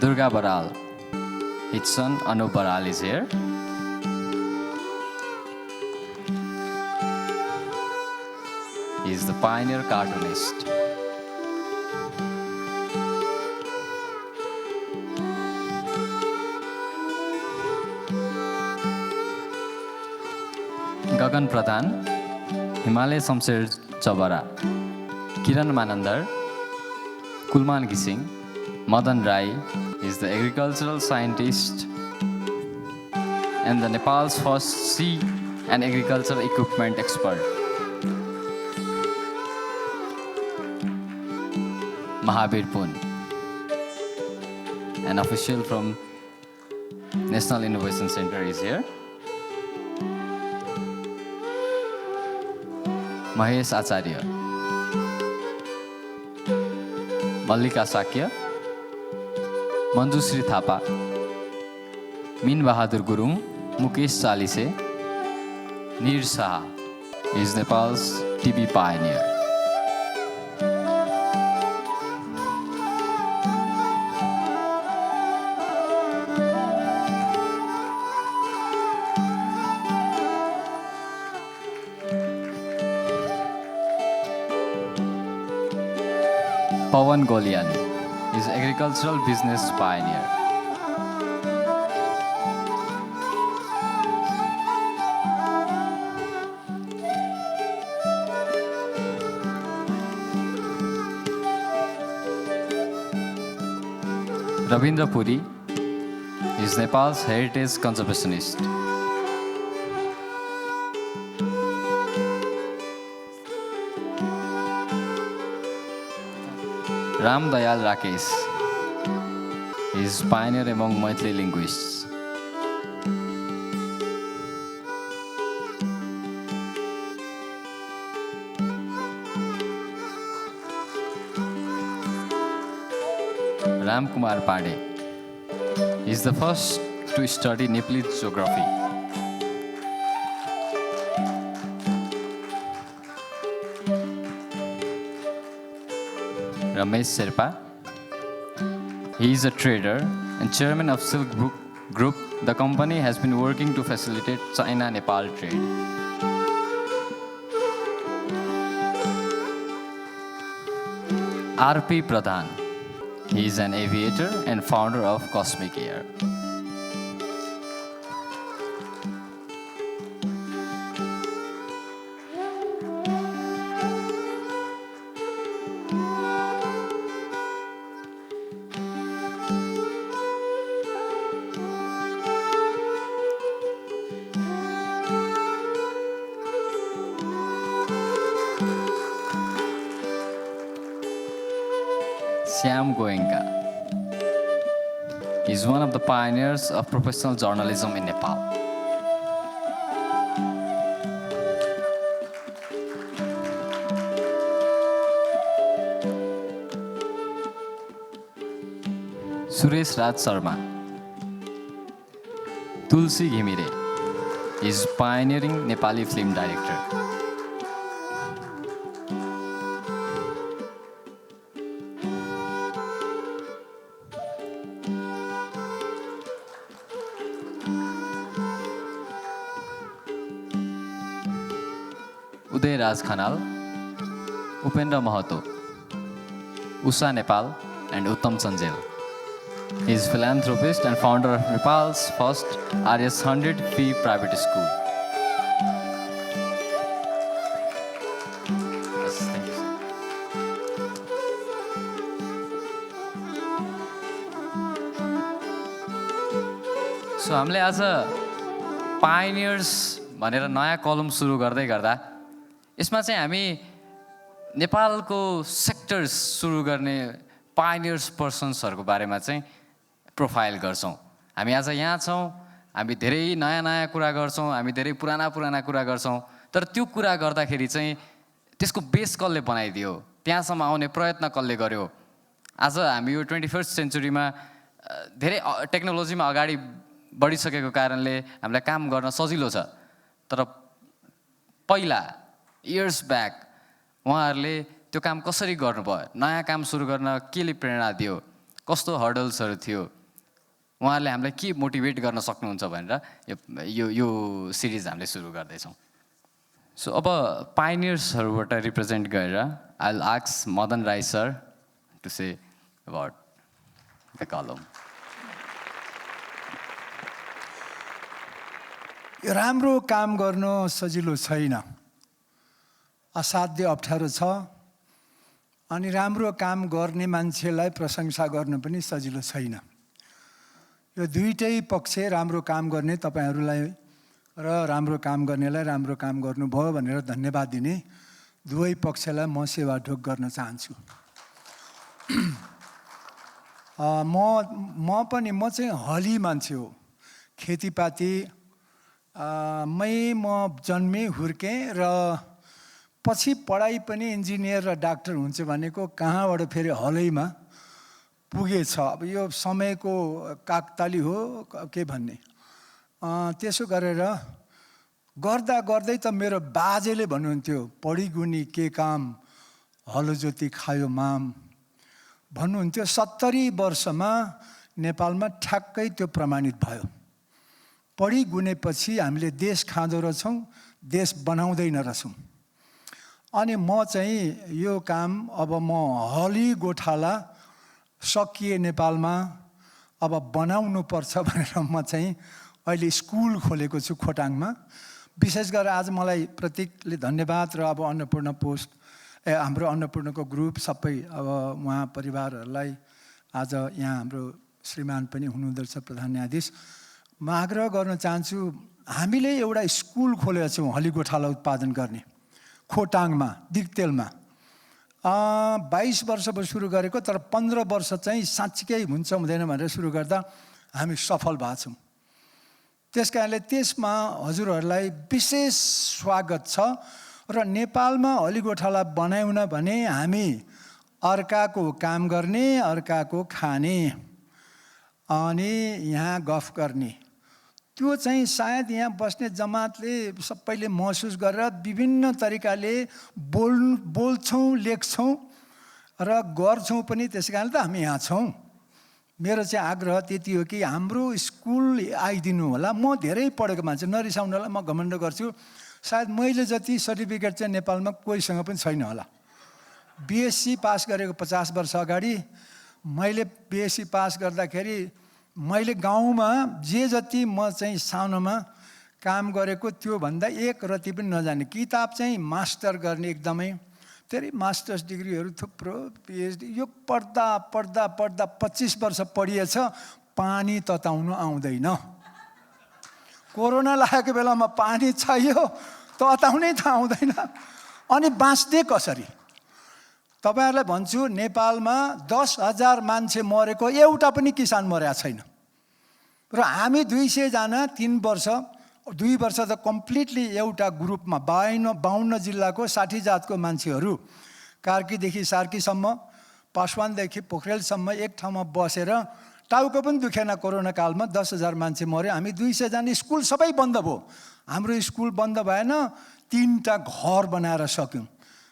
Durga Baral. His son Anu Baral is here. He is the pioneer cartoonist. Gagan Pradhan, Himalaya Samsher Chabara, Kiran Manandar, Kulman Gising, Madan Rai is the agricultural scientist and the Nepal's first sea and agricultural equipment expert. Mahabir Pun, an official from National Innovation Center is here. Mahesh Acharya, Mallika Sakya, Manjusri Thapa, Min Bahadur Gurung, Mukesh Chalise, Neer Saha is Nepal's TB pioneer. Pawan Golian is agricultural business pioneer. Ravindra Puri is Nepal's heritage conservationist. Ram Dayal Rakesh is pioneer among Maithili linguists. Ram Kumar Pade is the first to study Nepalese geography. Ramesh Sherpa, He is a trader and chairman of Silk Group. The company has been working to facilitate China-Nepal trade. R.P. Pradhan. He is an aviator and founder of Cosmic Air. Syam Goenka is one of the pioneers of professional journalism in Nepal. Suresh Raj Sharma. Tulsi Ghimire is pioneering Nepali film director. Uday Raj Khanal, Upendra Mahato, Usha Nepal, and Uttam Sanjel. He is philanthropist and founder of Nepal's first RS100 fee private school. Yes, thank you, sir. So, हामीले आज Pioneers भनेर नयाँ कलम सुरु गर्दै गर्दा यसमा चाहिँ हामी नेपालको सेक्टर्स सुरु गर्ने पाइनियर्स पर्सन्सहरूको बारेमा चाहिँ प्रोफाइल गर्छौँ. हामी आज यहाँ छौँ, हामी धेरै नयाँ नयाँ कुरा गर्छौँ, हामी धेरै पुराना कुरा गर्छौँ, तर त्यो कुरा गर्दाखेरि चाहिँ त्यसको बेस कसले बनाइदियो, त्यहाँसम्म आउने प्रयत्न कसले गर्यो. आज हामी यो 21st सेन्चुरीमा धेरै टेक्नोलोजीमा अगाडि बढिसकेको कारणले हामीलाई काम गर्न सजिलो छ. तर पहिला इयर्स ब्याक उहाँहरूले त्यो काम कसरी गर्नुभयो, नयाँ काम सुरु गर्न केले प्रेरणा दियो, कस्तो हर्डल्सहरू थियो, उहाँहरूले हामीलाई के मोटिभेट गर्न सक्नुहुन्छ भनेर यो सिरिज हामीले सुरु गर्दैछौँ. सो अब पाइनियर्सहरूबाट रिप्रेजेन्ट गरेर I will ask Madan Rai sir to say about the कलम. राम्रो काम गर्नु सजिलो छैन, असाध्य अप्ठ्यारो छ. अनि राम्रो काम गर्ने मान्छेलाई प्रशंसा गर्नु पनि सजिलो छैन. यो दुईटै पक्ष, राम्रो काम गर्ने तपाईहरूलाई र राम्रो काम गर्नेलाई राम्रो काम गर्नुभयो भनेर धन्यवाद दिने दुवै पक्षलाई म सेवा ढोक गर्न चाहन्छु. म चाहिँ हली मान्छे हो. खेतीपाती म जन्मेँ हुर्केँ र पछि पढाइ पनि इन्जिनियर र डाक्टर हुन्छ भनेको कहाँबाट फेरि हलैमा पुगेछ. अब यो समयको काकताली हो के भन्ने. त्यसो गरेर गर्दा गर्दै त मेरो बाजेले भन्नुहुन्थ्यो, पढी गुनी के काम हलो जोती खायो माम भन्नुहुन्थ्यो. 70 वर्षमा नेपालमा ठ्याक्कै त्यो प्रमाणित भयो. पढी गुनेपछि हामीले देश खाँदो रहेछौँ, देश बनाउँदैन रहेछौँ. अनि म चाहिँ यो काम अब म हली गोठाला सकिए नेपालमा अब बनाउनु पर्छ भनेर म चाहिँ अहिले स्कुल खोलेको छु खोटाङमा. विशेष गरेर आज मलाई प्रतीकले धन्यवाद र अब अन्नपूर्ण पोस्ट हाम्रो अन्नपूर्णको ग्रुप सबै अब उहाँ परिवारहरूलाई आज यहाँ हाम्रो श्रीमान पनि हुनुहुँदो रहेछ प्रधान न्यायाधीश. म आग्रह गर्न चाहन्छु, हामीले एउटा स्कुल खोलेका छौँ हली गोठाला उत्पादन गर्ने खोटाङमा दिगतेलमा. 22 वर्ष भयो सुरु गरेको, तर 15 वर्ष चाहिँ साँच्चीकै हुन्छ हुँदैन भनेर सुरु गर्दा हामी सफल भएको छौँ. त्यस कारणले त्यसमा हजुरहरूलाई विशेष स्वागत छ. र नेपालमा हली गोठाला बनाउन भने हामी अर्काको काम गर्ने, अर्काको खाने अनि यहाँ गफ गर्ने, त्यो चाहिँ सायद यहाँ बस्ने जमातले सबैले महसुस गरेर विभिन्न तरिकाले बोल्छौँ, लेख्छौँ र गर्छौँ पनि. त्यस कारणले त हामी यहाँ छौँ. मेरो चाहिँ आग्रह त्यति हो कि हाम्रो स्कुल आइदिनु होला। म धेरै पढेको मान्छे, नरिसाउनु होला, म घमण्ड गर्छु। सायद मैले जति सर्टिफिकेट चाहिँ नेपालमा कोहीसँग पनि छैन होला। बिएससी पास गरेको 50 वर्ष अगाडि मैले बिएससी पास गर्दाखेरि मैले गाउँमा जे जति म चाहिँ सानोमा काम गरेको त्यो भन्दा एक रति पनि नजाने। किताब चाहिँ मास्टर गर्ने एकदमै धेरै मास्टर्स डिग्रीहरू थुप्रो पिएचडी, यो पढ्दा पढ्दा पढ्दा 25 वर्ष पढिएछ, पानी तताउनु आउँदैन। कोरोना लागेको बेलामा पानी चाहियो, तताउनै त आउँदैन, अनि बाँच्ने कसरी? तपाईहरुलाई भन्छु, नेपालमा 10,000 मान्छे मरेको एउटा पनि किसान मरेको छैन। र हामी 200 जना 3 वर्ष 2 वर्ष त कम्प्लिटली एउटा ग्रुपमा 52 जिल्लाको 60 जातको मान्छेहरू कार्कीदेखि सार्कीसम्म, पासवानदेखि पोखरेलसम्म एक ठाउँमा बसेर टाउको पनि दुखेन। कोरोना कालमा 10,000 मान्छे मर्यो। हामी 200 जना, स्कुल सबै बन्द भयो। हाम्रो स्कुल बन्द भएन, 3टा घर बनाएर सक्यौं,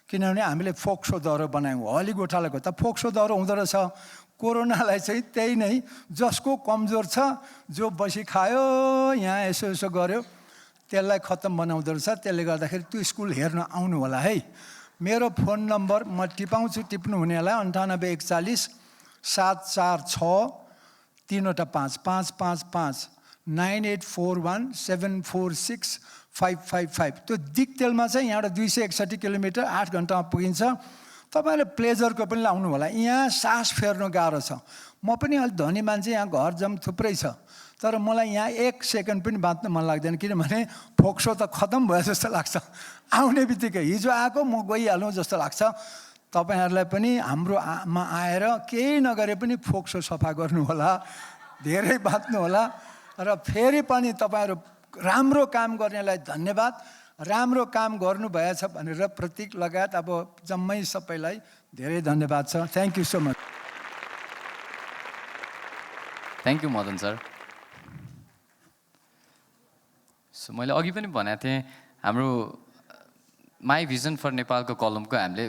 किनभने हामीले फोक्सो दह्रो बनायौं। हली गोठालाको त फोक्सो दह्रो हुँदो रहेछ। कोरोनालाई चाहिँ त्यही नै, जसको कमजोर छ, जो बसी खायो, यहाँ यसो यसो गर्यो, त्यसलाई खत्तम बनाउँदो रहेछ। त्यसले गर्दाखेरि त्यो स्कुल हेर्न आउनु होला है। मेरो फोन नम्बर म टिपाउँछु, टिप्नु हुनेलाई 9841 746 3 5 555 9841 746 555। त्यो दिक्तेलमा चाहिँ यहाँबाट 261 किलोमिटर 8 घण्टामा पुगिन्छ। तपाईहरुले प्लेजरको पनि लाउनु होला। यहाँ सास फेर्नु गाह्रो छ। म पनि अलि धनी मान्छे, यहाँ घर जम थुप्रै छ, तर मलाई यहाँ 1 सेकेन्ड पनि बाँच्न मन लाग्दैन, किनभने फोक्सो त खतम भयो जस्तो लाग्छ। आउने बित्तिकै हिजो आएको म गइहालौँ जस्तो लाग्छ। तपाईहरुलाई पनि हाम्रोमा आएर केही नगरे पनि फोक्सो सफा गर्नु होला, धेरै बाँच्नु होला। र फेरि पनि तपाईहरु राम्रो काम गर्नेलाई धन्यवाद। राम्रो काम गर्नुभएछ भनेर प्रतीक लगायत अब जम्मै सबैलाई धेरै धन्यवाद छ। Thank you so much. Thank you Madan sir. So मैले अघि पनि भनेको थिएँ, हाम्रो माई भिजन फर नेपालको कलमको हामीले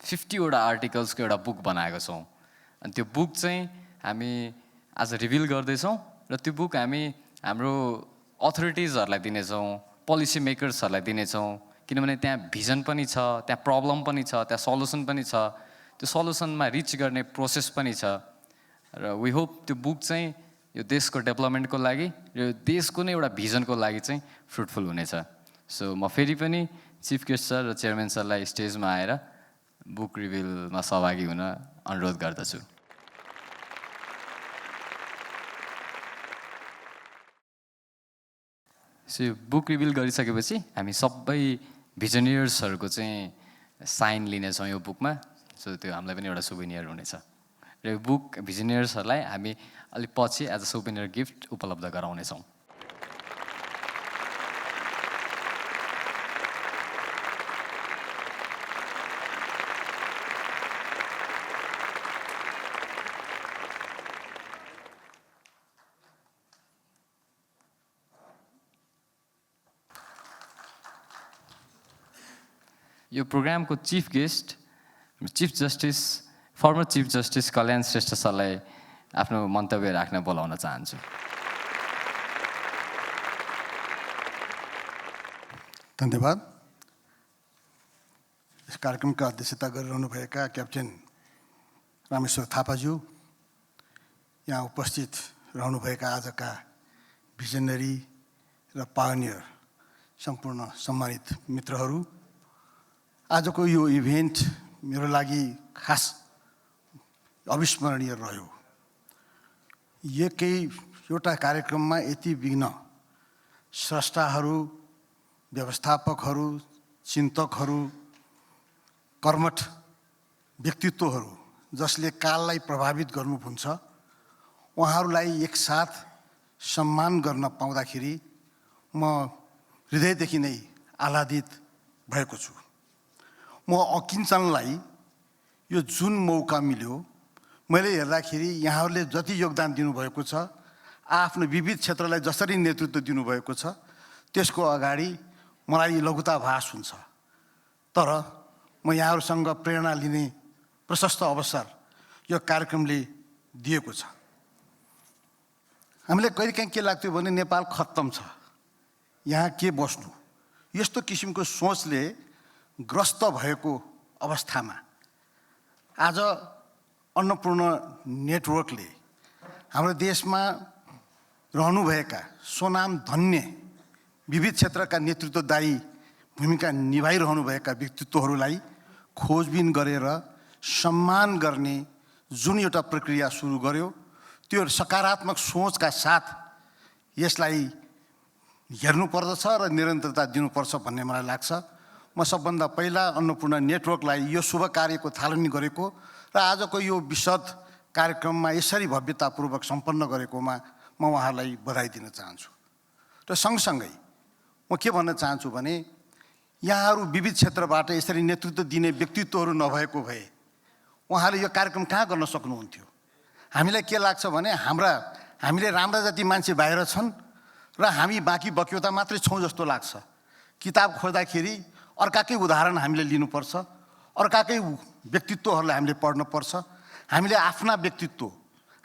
50 वटा आर्टिकल्सको एउटा बुक बनाएको छौँ। अनि त्यो बुक चाहिँ हामी आज रिभिल गर्दैछौँ र त्यो बुक हामी हाम्रो अथोरिटिजहरूलाई दिनेछौँ, पोलिसी मेकर्सहरूलाई दिनेछौँ, किनभने त्यहाँ भिजन पनि छ, त्यहाँ प्रब्लम पनि छ, त्यहाँ सल्युसन पनि छ, त्यो सल्युसनमा रिच गर्ने प्रोसेस पनि छ। र वी होप त्यो बुक चाहिँ यो देशको डेभलपमेन्टको लागि र यो देशको नै एउटा भिजनको लागि चाहिँ फ्रुटफुल हुनेछ। सो म फेरि पनि चिफ गेस्ट सर र चेयरम्यान सरलाई स्टेजमा आएर बुक रिभिलमा सहभागी हुन अनुरोध गर्दछु। सो यो बुक रिभिल गरिसकेपछि हामी सबै भिजनियर्सहरूको चाहिँ साइन लिनेछौँ यो बुकमा। सो त्यो हामीलाई पनि एउटा सुभेनियर हुनेछ। र यो बुक भिजनियर्सहरूलाई हामी अलिक पछि एज अ सुभेनियर गिफ्ट उपलब्ध गराउनेछौँ। यो प्रोग्रामको chief guest former chief justice Kalyan Shrestha सरलाई आफ्नो मन्तव्य राख्न बोलाउन चाहन्छु। धन्यवाद। यस कार्यक्रमका अध्यक्षता गरिरहनुभएका क्याप्टेन रामेश्वर थापाज्यू, यहाँ उपस्थित रहनुभएका आजका भिजनरी र पायोनियर सम्पूर्ण सम्मानित मित्रहरू, आजको यो इभेन्ट मेरो लागि खास अविस्मरणीय रह्यो। एउटा कार्यक्रममा यति विघ्न स्रष्टाहरू, व्यवस्थापकहरू, चिन्तकहरू, कर्मठ व्यक्तित्वहरू जसले काललाई प्रभावित गर्नुहुन्छ, उहाँहरूलाई एकसाथ सम्मान गर्न पाउँदाखेरि म हृदयदेखि नै आह्लादित भएको छु। म अकिञ्चनलाई यो जुन मौका मिल्यो, मैले हेर्दाखेरि यहाँहरूले जति योगदान दिनुभएको छ, आफ्नो विविध क्षेत्रलाई जसरी नेतृत्व दिनुभएको छ, त्यसको अगाडि मलाई लघुताभास हुन्छ। तर म यहाँहरूसँग प्रेरणा लिने प्रशस्त अवसर यो कार्यक्रमले दिएको छ। हामीलाई कहिलेकाहीँ के लाग्थ्यो भने नेपाल खत्तम छ, यहाँ के बस्नु, यस्तो किसिमको सोचले ग्रस्त भएको अवस्थामा आज अन्नपूर्ण नेटवर्कले हाम्रो देशमा रहनुभएका स्वनाम धन्य विविध क्षेत्रका नेतृत्वदायी भूमिका निभाइरहनुभएका व्यक्तित्वहरूलाई खोजबिन गरेर सम्मान गर्ने जुन एउटा प्रक्रिया सुरु गर्यो, त्यो सकारात्मक सोचका साथ यसलाई हेर्नुपर्दछ र निरन्तरता दिनुपर्छ भन्ने मलाई लाग्छ। म सबभन्दा पहिला अन्नपूर्ण नेटवर्कलाई यो शुभ कार्यको थालनी गरेको र आजको यो विशद कार्यक्रममा यसरी भव्यतापूर्वक सम्पन्न गरेकोमा म उहाँहरूलाई बधाई दिन चाहन्छु। र सँगसँगै म के भन्न चाहन्छु भने यहाँहरू विविध क्षेत्रबाट यसरी नेतृत्व दिने व्यक्तित्वहरू नभएको भए उहाँले यो कार्यक्रम कहाँ गर्न सक्नुहुन्थ्यो। हामीलाई के लाग्छ भने हामीले राम्रा जति मान्छे बाहिर छन् र हामी बाँकी बक्यौता मात्रै छौँ जस्तो लाग्छ। किताब खोज्दाखेरि अर्काकै उदाहरण हामीले लिनुपर्छ, अर्काकै व्यक्तित्वहरूलाई हामीले पढ्नुपर्छ। हामीले आफ्ना व्यक्तित्व,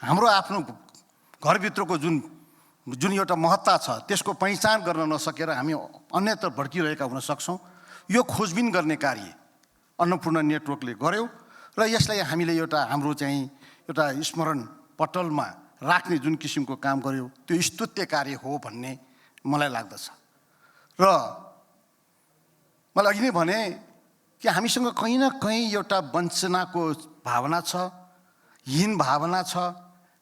हाम्रो आफ्नो घरभित्रको जुन एउटा महत्ता छ त्यसको पहिचान गर्न नसकेर हामी अन्यत्र भड्किरहेका हुन सक्छौँ। यो खोजबिन गर्ने कार्य अन्नपूर्ण नेटवर्कले गर्यो र यसलाई हामीले हाम्रो एउटा स्मरण पटलमा राख्ने जुन किसिमको काम गर्यो त्यो स्तुत्य कार्य हो भन्ने मलाई लाग्दछ। र मलाई अघि नै भने कि हामीसँग कहीँ न कहीँ एउटा वञ्चनाको भावना छ, हीन भावना छ,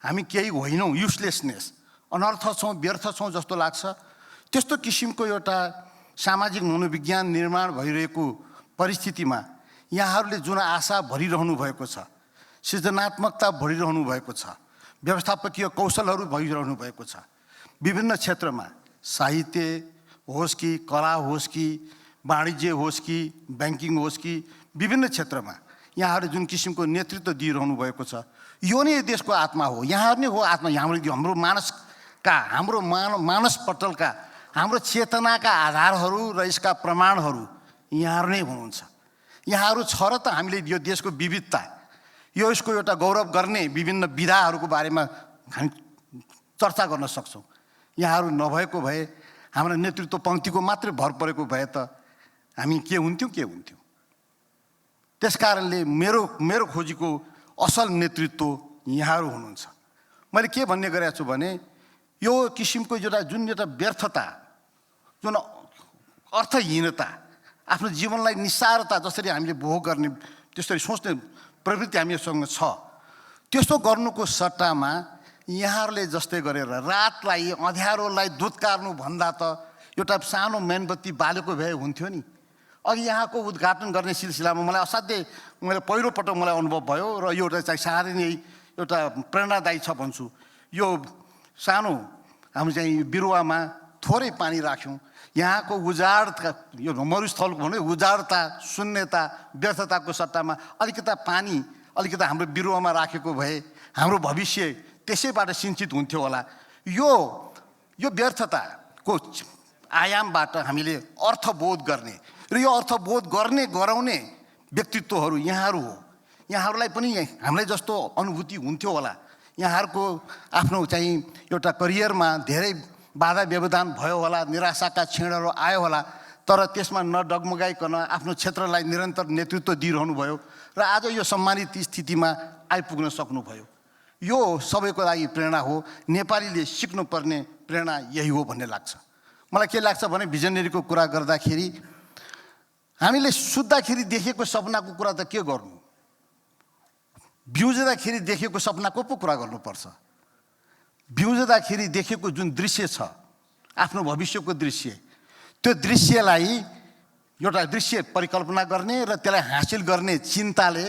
हामी केही होइनौँ, युजलेसनेस, अनर्थ छौँ, व्यर्थ छौँ जस्तो लाग्छ। त्यस्तो किसिमको एउटा सामाजिक मनोविज्ञान निर्माण भइरहेको परिस्थितिमा यहाँहरूले जुन आशा भरिरहनु भएको छ, सृजनात्मकता भरिरहनु भएको छ, व्यवस्थापकीय कौशलहरू भइरहनु भएको छ, विभिन्न क्षेत्रमा साहित्य होस् कि कला होस् कि वाणिज्य होस् कि ब्याङ्किङ होस् कि विभिन्न क्षेत्रमा यहाँहरूले जुन किसिमको नेतृत्व दिइरहनु भएको छ, यो नै देशको आत्मा हो। यहाँहरू नै हो आत्मा। हाम्रो मानसका, हाम्रो मानस पटलका, हाम्रो चेतनाका आधारहरू र यसका प्रमाणहरू यहाँहरू नै हुनुहुन्छ। यहाँहरू छ र त हामीले यो देशको विविधता, यसको एउटा गौरव गर्ने विभिन्न विधाहरूको बारेमा हामी चर्चा गर्न सक्छौँ। यहाँहरू नभएको भए, हाम्रो नेतृत्व पङ्क्तिको मात्रै भर परेको भए त हामी के हुन्थ्यौँ। त्यस कारणले मेरो खोजीको असल नेतृत्व यहाँहरू हुनुहुन्छ। मैले के भन्ने गरेको छु भने यो किसिमको जुन एउटा व्यर्थता, जुन अर्थहीनता, आफ्नो जीवनलाई निस्सारता जसरी हामीले भोग गर्ने त्यसरी सोच्ने प्रवृत्ति हामीसँग छ, त्यसो गर्नुको सट्टामा यहाँहरूले जस्तै गरेर रातलाई, अँध्यारोलाई दुत्कार्नु भन्दा त एउटा सानो मेनबत्ती बालेको भए हुन्थ्यो नि। अघि यहाँको उद्घाटन गर्ने सिलसिलामा मैले पहिलोपटक मलाई अनुभव भयो र यो चाहिँ साह्रै नै एउटा प्रेरणादायी छ भन्छु। यो सानो हामी बिरुवामा थोरै पानी राख्यौँ, यहाँको उजाडका यो मरुस्थलको भने उजाडता, शून्यता, व्यर्थताको सट्टामा अलिकता पानी, अलिकता हाम्रो बिरुवामा राखेको भए हाम्रो भविष्य त्यसैबाट सिञ्चित हुन्थ्यो होला। यो व्यर्थताको आयामबाट हामीले अर्थबोध गर्ने र यो अर्थबोध गराउने व्यक्तित्वहरू यहाँहरू हो। यहाँहरूलाई पनि हामीलाई जस्तो अनुभूति हुन्थ्यो होला। यहाँहरूको आफ्नो एउटा करियरमा धेरै बाधा व्यवधान भयो होला, निराशाका क्षणहरू आयो होला, तर त्यसमा नडगमगाइकन आफ्नो क्षेत्रलाई निरन्तर नेतृत्व दिइरहनु भयो र आज यो सम्मानित स्थितिमा आइपुग्न सक्नुभयो। यो सबैको लागि प्रेरणा हो। नेपालीले सिक्नुपर्ने प्रेरणा यही हो भन्ने लाग्छ। मलाई के लाग्छ भने भिजनरीको कुरा गर्दाखेरि हामीले सुत्दाखेरि देखेको सपनाको कुरा त के गर्नु, बिउजदाखेरि देखेको सपनाको पो कुरा गर्नुपर्छ। बिउजदाखेरि देखेको जुन दृश्य छ, आफ्नो भविष्यको दृश्य, त्यो दृश्यलाई एउटा दृश्य परिकल्पना गर्ने र त्यसलाई हासिल गर्ने चिन्ताले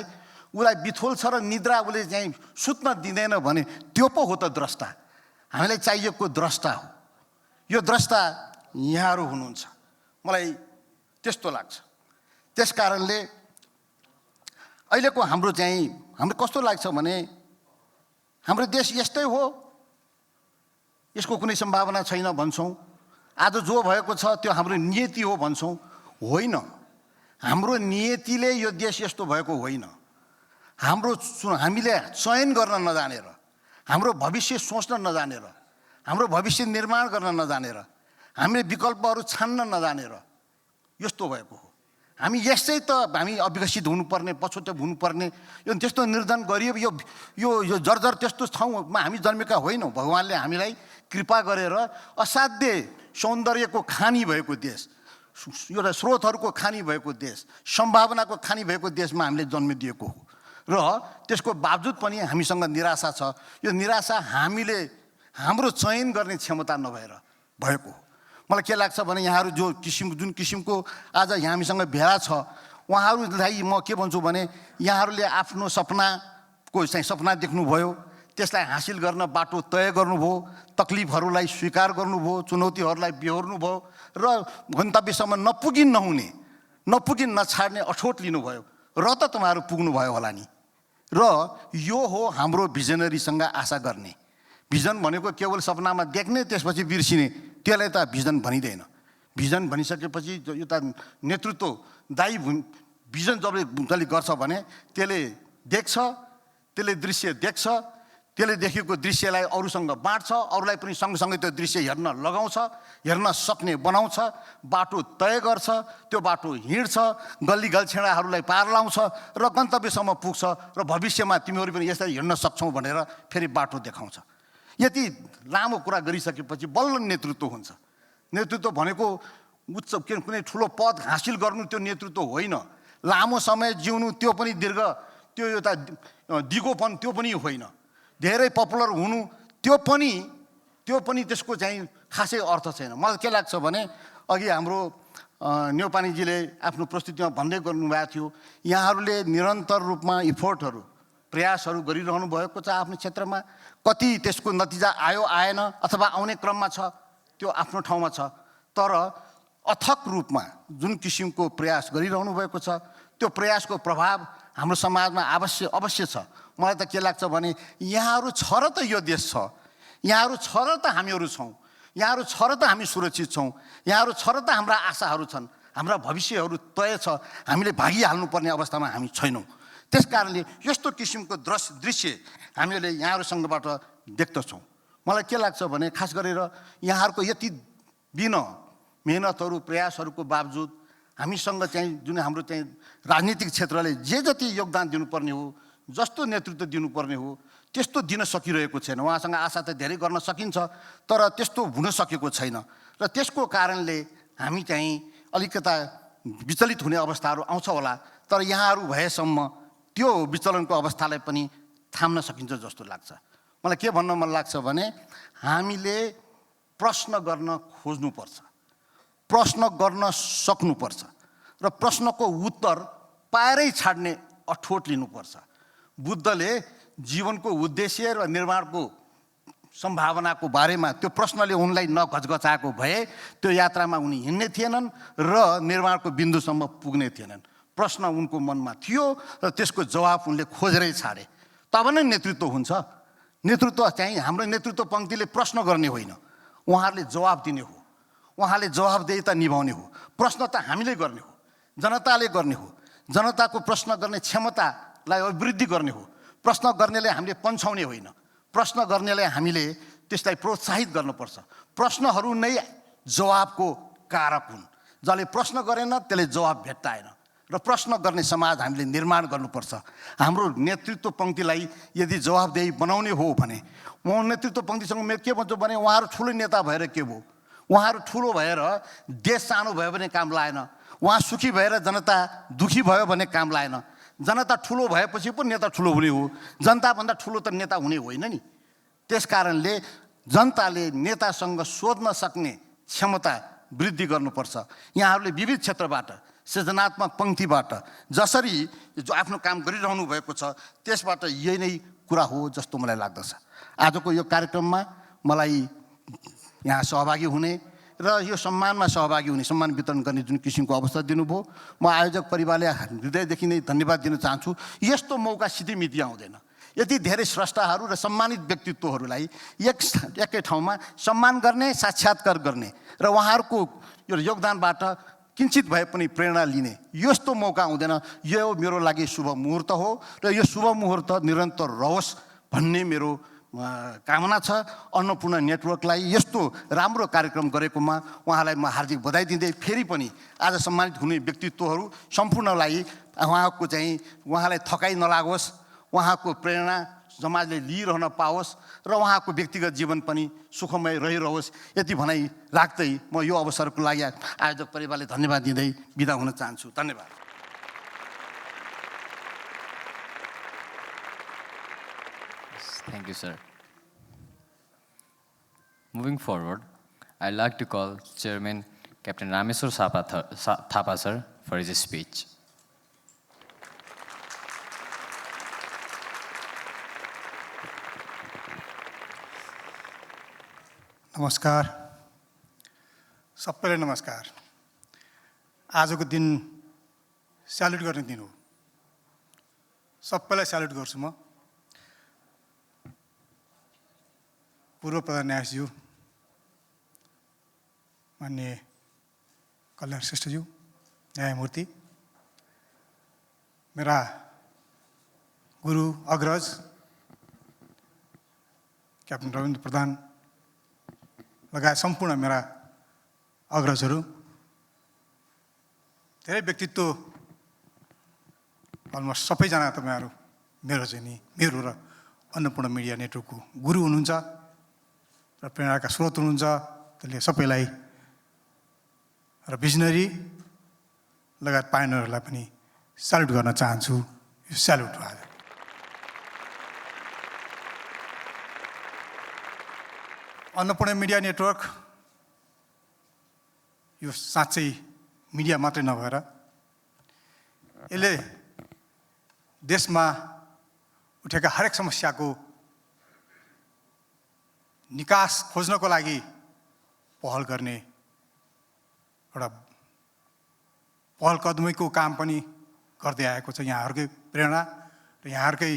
उसलाई बिथोल्छ र निद्रा उसले सुत्न दिँदैन भने त्यो पो हो त द्रष्टा। हामीलाई चाहिएको द्रष्टा हो। यो द्रष्टा यहाँहरू हुनुहुन्छ, मलाई त्यस्तो लाग्छ। त्यस कारणले अहिलेको हाम्रो कस्तो लाग्छ भने हाम्रो देश यस्तै हो, यसको कुनै सम्भावना छैन भन्छौँ। आज जो भएको छ त्यो हाम्रो नियति हो भन्छौँ। होइन, हाम्रो नियतिले यो देश यस्तो भएको होइन। हामीले चयन गर्न नजानेर, हाम्रो भविष्य सोच्न नजानेर, हाम्रो भविष्य निर्माण गर्न नजानेर, हामीले विकल्पहरू छान्न नजानेर यस्तो भएको हो। हामी यसै त हामी अविकसित हुनुपर्ने, पछौटे हुनुपर्ने, यो त्यस्तो निर्धन गरिब यो यो यो जर्जर त्यस्तो ठाउँमा हामी जन्मेका होइनौँ। भगवान्ले हामीलाई कृपा गरेर असाध्य सौन्दर्यको खानी भएको देश, एउटा स्रोतहरूको खानी भएको देश, सम्भावनाको खानी भएको देशमा हामीले जन्म दिएको हो र त्यसको बावजुद पनि हामीसँग निराशा छ। यो निराशा हामीले हाम्रो चयन गर्ने क्षमता नभएर भएको हो। मलाई के लाग्छ भने यहाँहरू जुन किसिमको आज यहाँ हामीसँग भेला छ, उहाँहरूलाई म के भन्छु भने यहाँहरूले आफ्नो सपनाको सपना देख्नुभयो, त्यसलाई हासिल गर्न बाटो तय गर्नुभयो, तकलिफहरूलाई स्वीकार गर्नुभयो, चुनौतीहरूलाई बेहोर्नुभयो र गन्तव्यसम्म नपुगिन नछाड्ने अठोट लिनुभयो र त तपाईँहरू पुग्नुभयो होला नि। र यो हो हाम्रो भिजनरीसँग आशा गर्ने। भिजन भनेको केवल सपनामा देख्ने त्यसपछि बिर्सिने, त्यसलाई त भिजन भनिँदैन। भिजन भनिसकेपछि यो त नेतृत्व दायी भिजन जसले गर्छ भने त्यसले देख्छ, त्यसले दृश्य देख्छ, त्यसले देखेको दृश्यलाई अरूसँग बाँड्छ, अरूलाई पनि सँगसँगै त्यो दृश्य हेर्न लगाउँछ, हेर्न सक्ने बनाउँछ, बाटो तय गर्छ, त्यो बाटो हिँड्छ, गल्ली गल्छेडाहरूलाई पार लाउँछ र गन्तव्यसम्म पुग्छ र भविष्यमा तिमीहरू पनि यसरी हिँड्न सक्छौ भनेर फेरि बाटो देखाउँछ। यति लामो कुरा गरिसकेपछि बल्ल नेतृत्व हुन्छ। नेतृत्व भनेको उच्च कुनै ठुलो पद हासिल गर्नु त्यो नेतृत्व होइन। लामो समय जिउनु त्यो पनि दीर्घ, त्यो एउटा दिगोपन त्यो पनि होइन। धेरै पपुलर हुनु त्यो पनि त्यसको चाहिँ खासै अर्थ छैन। मलाई के लाग्छ भने अघि हाम्रो न्यौपानेजीले आफ्नो प्रस्तुतिमा भन्दै गर्नुभएको थियो, यहाँहरूले निरन्तर रूपमा इफोर्टहरू प्रयासहरू गरिरहनु भएको छ आफ्नो क्षेत्रमा। कति त्यसको नतिजा आयो आएन अथवा आउने क्रममा छ त्यो आफ्नो ठाउँमा छ, तर अथक रूपमा जुन किसिमको प्रयास गरिरहनु भएको छ त्यो प्रयासको प्रभाव हाम्रो समाजमा अवश्य छ। मलाई त के लाग्छ भने यहाँहरू छ र त यो देश छ, यहाँहरू छ र त हामीहरू छौँ, यहाँहरू छ र त हामी सुरक्षित छौँ, यहाँहरू छ र त हाम्रा आशाहरू छन्, हाम्रा भविष्यहरू तय छ, हामीले भागिहाल्नुपर्ने अवस्थामा हामी छैनौँ। त्यस कारणले यस्तो किसिमको दृश्य हामीले यहाँहरूसँगबाट देख्दछौँ। मलाई के लाग्छ भने खास गरेर यहाँहरूको यति दिन मेहनतहरू प्रयासहरूको बावजुद हामीसँग चाहिँ जुन हाम्रो चाहिँ राजनीतिक क्षेत्रले जे जति योगदान दिनुपर्ने हो, जस्तो नेतृत्व दिनुपर्ने हो त्यस्तो दिन सकिरहेको छैन। उहाँसँग आशा त धेरै गर्न सकिन्छ तर त्यस्तो हुन सकेको छैन र त्यसको कारणले हामी चाहिँ अलिकता विचलित हुने अवस्थाहरू आउँछ होला। तर यहाँहरू भएसम्म त्यो विचलनको अवस्थालाई पनि थाम्न सकिन्छ जस्तो लाग्छ। मलाई के भन्न मन लाग्छ भने हामीले प्रश्न गर्न खोज्नुपर्छ, प्रश्न गर्न सक्नुपर्छ र प्रश्नको उत्तर पाएरै छाड्ने अठोट लिनुपर्छ। बुद्धले जीवनको उद्देश्य र निर्माणको सम्भावनाको बारेमा त्यो प्रश्नले उनलाई नघचघचाएको भए त्यो यात्रामा उनी हिँड्ने थिएनन् र निर्माणको बिन्दुसम्म पुग्ने थिएनन्। प्रश्न उनको मनमा थियो र त्यसको जवाब उनले खोजेरै छाडे। तब नै नेतृत्व हुन्छ। नेतृत्व चाहिँ हाम्रो नेतृत्व पङ्क्तिले प्रश्न गर्ने होइन, उहाँहरूले जवाब दिने हो, उहाँले जवाबदेहिता निभाउने हो। प्रश्न त हामीले गर्ने हो, जनताले गर्ने हो। जनताको प्रश्न गर्ने क्षमतालाई अभिवृद्धि गर्ने हो। प्रश्न गर्नेले हामीले पन्छाउने होइन, प्रश्न गर्नेलाई हामीले त्यसलाई प्रोत्साहित गर्नुपर्छ। प्रश्नहरू नै जवाबको कारक हुन्। जसले प्रश्न गरेन त्यसले जवाब भेट्टाएन र प्रश्न गर्ने समाज हामीले निर्माण गर्नुपर्छ। हाम्रो नेतृत्व पङ्क्तिलाई यदि जवाबदेही बनाउने हो भने म नेतृत्व पङ्क्तिसँग म के भन्छु भने उहाँहरू ठुलो नेता भएर के भयो, उहाँहरू ठुलो भएर देश सानो भयो भने काम लागेन, उहाँ सुखी भएर जनता दुखी भयो भने काम लागेन। जनता ठुलो भएपछि पो नेता ठुलो हुने हो, जनताभन्दा ठुलो त नेता हुने होइन नि। त्यस कारणले जनताले नेतासँग सोध्न सक्ने क्षमता वृद्धि गर्नुपर्छ। यहाँहरूले विविध क्षेत्रबाट सृजनात्मक पङ्क्तिबाट जसरी जो आफ्नो काम गरिरहनु भएको छ त्यसबाट यही नै कुरा हो जस्तो मलाई लाग्दछ। आजको यो कार्यक्रममा मलाई यहाँ सहभागी हुने र यो सम्मानमा सहभागी हुने, सम्मान वितरण गर्ने जुन किसिमको अवसर दिनुभयो, म आयोजक परिवारले हृदयदेखि नै धन्यवाद दिन चाहन्छु। यस्तो मौका सिधैमिति आउँदैन। यति धेरै स्रष्टाहरू र सम्मानित व्यक्तित्वहरूलाई एकै ठाउँमा सम्मान गर्ने, साक्षात्कार गर्ने र उहाँहरूको यो योगदानबाट किञ्चित भए पनि प्रेरणा लिने यस्तो मौका आउँदैन। यो मेरो लागि शुभ मुहुर्त हो र यो शुभ मुहुर्त निरन्तर रहोस् भन्ने मेरो कामना छ। अन्नपूर्ण नेटवर्कलाई यस्तो राम्रो कार्यक्रम गरेकोमा उहाँलाई म हार्दिक बधाई दिँदै फेरि पनि आज सम्मानित हुने व्यक्तित्वहरू सम्पूर्णलाई उहाँलाई थकाइ नलागोस्, उहाँको प्रेरणा समाजले लिइरहन पाओस् र उहाँको व्यक्तिगत जीवन पनि सुखमय रहिरहोस्, यति भनाइ राख्दै म यो अवसरको लागि आयोजक परिवारले धन्यवाद दिँदै बिदा हुन चाहन्छु। धन्यवाद। Thank you, sir. Moving forward, I'd like to call Chairman Captain Rameshwar Thapa sir for his speech. नमस्कार, सबैलाई नमस्कार। आजको दिन स्यालुट गर्ने दिन हो। सबैलाई स्यालुट गर्छु म। पूर्व प्रधान न्यायाधीशज्यू, माननीय कल्याण श्रेष्ठज्यू, न्यायमूर्ति, मेरा गुरु अग्रज क्याप्टन रविन्द्र प्रधान लगायत सम्पूर्ण मेरा अग्रजहरू, धेरै व्यक्तित्व, अलमोस्ट सबैजना तपाईँहरू मेरो र अन्नपूर्ण मिडिया नेटवर्कको गुरु हुनुहुन्छ र प्रेरणाका स्रोत हुनुहुन्छ। त्यसले सबैलाई र भिजनरी लगायत पायनियरहरूलाई पनि स्यालुट गर्न चाहन्छु। यो स्यालुट हो आज। अन्नपूर्ण मिडिया नेटवर्क यो साँच्चै मिडिया मात्रै नभएर यसले देशमा उठेका हरेक समस्याको निकास खोज्नको लागि पहल गर्ने एउटा पहल कदमीको काम पनि गर्दै आएको छ। यहाँहरूकै प्रेरणा र यहाँहरूकै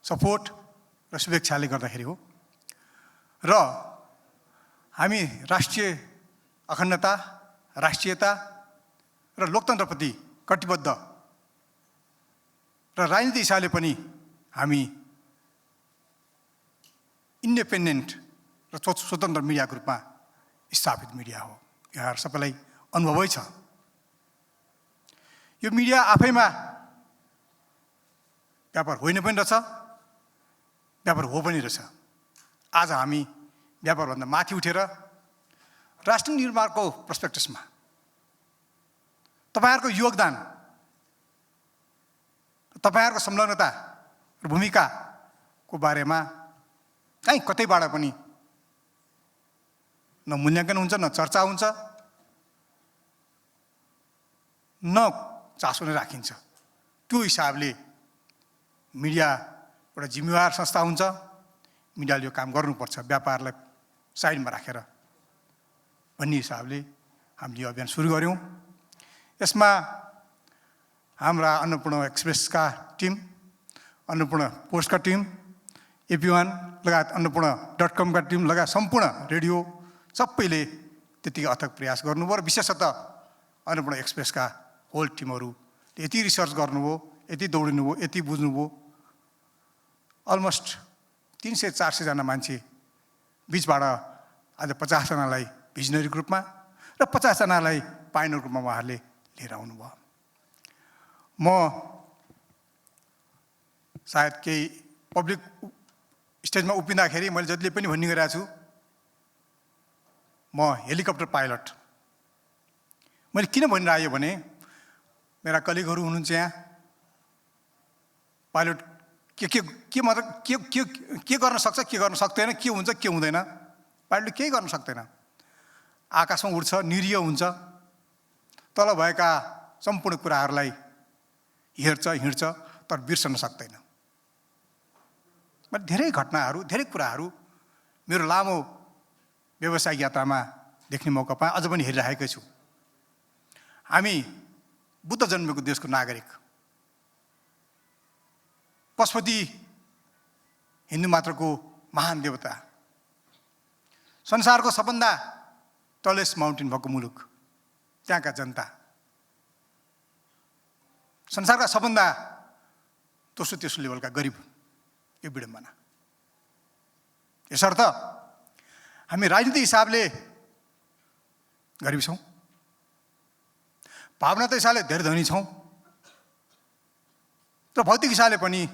सपोर्ट र शुभेच्छाले गर्दाखेरि हो। र हामी राष्ट्रिय अखण्डता, राष्ट्रियता र लोकतन्त्रप्रति कटिबद्ध र राजनीतिक हिसाबले पनि हामी इन्डिपेन्डेन्ट र स्वतन्त्र मिडियाको रूपमा स्थापित मिडिया हो। यहाँहरू सबैलाई अनुभवै छ। यो मिडिया आफैमा व्यापार होइन पनि रहेछ, व्यापार हो पनि रहेछ। आज हामी व्यापारभन्दा माथि उठेर राष्ट्र निर्माणको पर्सपेक्टिभमा तपाईँहरूको योगदान, तपाईँहरूको संलग्नता र भूमिकाको बारेमा कहीँ कतैबाट पनि न मूल्याङ्कन हुन्छ, न चर्चा हुन्छ, न चासो नै राखिन्छ। त्यो हिसाबले मिडिया एउटा जिम्मेवार संस्था हुन्छ। मिडियाले यो काम गर्नुपर्छ, व्यापारलाई साइडमा राखेर भन्ने हिसाबले हामीले यो अभियान सुरु गऱ्यौँ। यसमा हाम्रा अन्नपूर्ण एक्सप्रेसका टिम, अन्नपूर्ण पोस्टका टिम, AP1 लगायत अन्नपूर्ण.com का टिम लगायत सम्पूर्ण रेडियो सबैले त्यतिकै अथक प्रयास गर्नुभयो र विशेषतः अन्नपूर्ण एक्सप्रेसका होल टिमहरू यति रिसर्च गर्नुभयो, यति दौडिनुभयो, यति बुझ्नुभयो। अलमोस्ट 300-400 जना मान्छे बिचबाट आज 50 जनालाई भिजनरी ग्रुपमा र 50 जनालाई पाइनर ग्रुपमा उहाँहरूले लिएर आउनुभयो। म सायद केही पब्लिक स्टेजमा उभिँदाखेरि मैले जतिले पनि भन्ने गरिरहेको छु, म हेलिकप्टर पाइलट। मैले किन भनिरहेको भने मेरा कलिगहरू हुनुहुन्छ यहाँ, पाइलट के मतलब के गर्न सक्छ, के गर्न सक्दैन, के हुन्छ, के हुँदैन। पाइलटले केही गर्न सक्दैन। आकाशमा उड्छ, निरीह हुन्छ, तल भएका सम्पूर्ण कुराहरूलाई हेर्छ, हिँड्छ, तर बिर्सन सक्दैन। मैले धेरै घटनाहरू, धेरै कुराहरू मेरो लामो व्यावसायिक यात्रामा देख्ने मौका पाएँ, अझ पनि हेरिरहेकै छु। हामी बुद्ध जन्मेको देशको नागरिक, पशुपति हिन्दू मात्रको महान देवता, संसारको सबभन्दा टलेस्ट माउन्टेन भएको मुलुक, त्यहाँका जनता, संसारका सबभन्दा दोस्रो तेस्रो लेभलका गरिब यो विडम्बना। यसर्थ हामी राजनीतिक हिसाबले गरिब छौँ, भावनात्मक हिसाबले धेरै धनी छौँ, र भौतिक हिसाबले पनि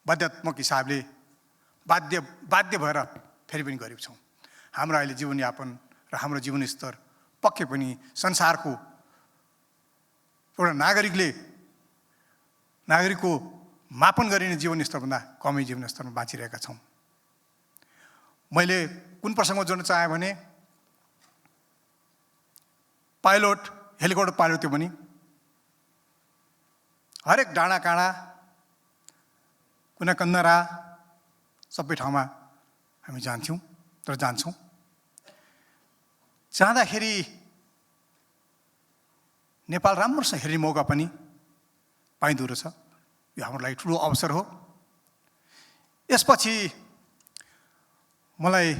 बाध्यात्मक हिसाबले बाध्य भएर फेरि पनि गरिब छौँ। हाम्रो अहिले जीवनयापन र हाम्रो जीवन स्तर पक्कै पनि संसारको एउटा नागरिकको मापन गरिने जीवन स्तरभन्दा कमै जीवन स्तरमा बाँचिरहेका छौँ। मैले कुन प्रसङ्गमा जोड्न चाहेँ भने पाइलट, हेलिकप्टर पाइलट त्यो पनि हरेक डाँडा काँडा कुना कन्दरा सबै ठाउँमा हामी जान्छौँ र जान्छौँ। जाँदाखेरि नेपाल राम्रोसँग हेर्ने मौका पनि पाइँदो रहेछ। यो हाम्रो लागि ठुलो अवसर हो। यसपछि मैले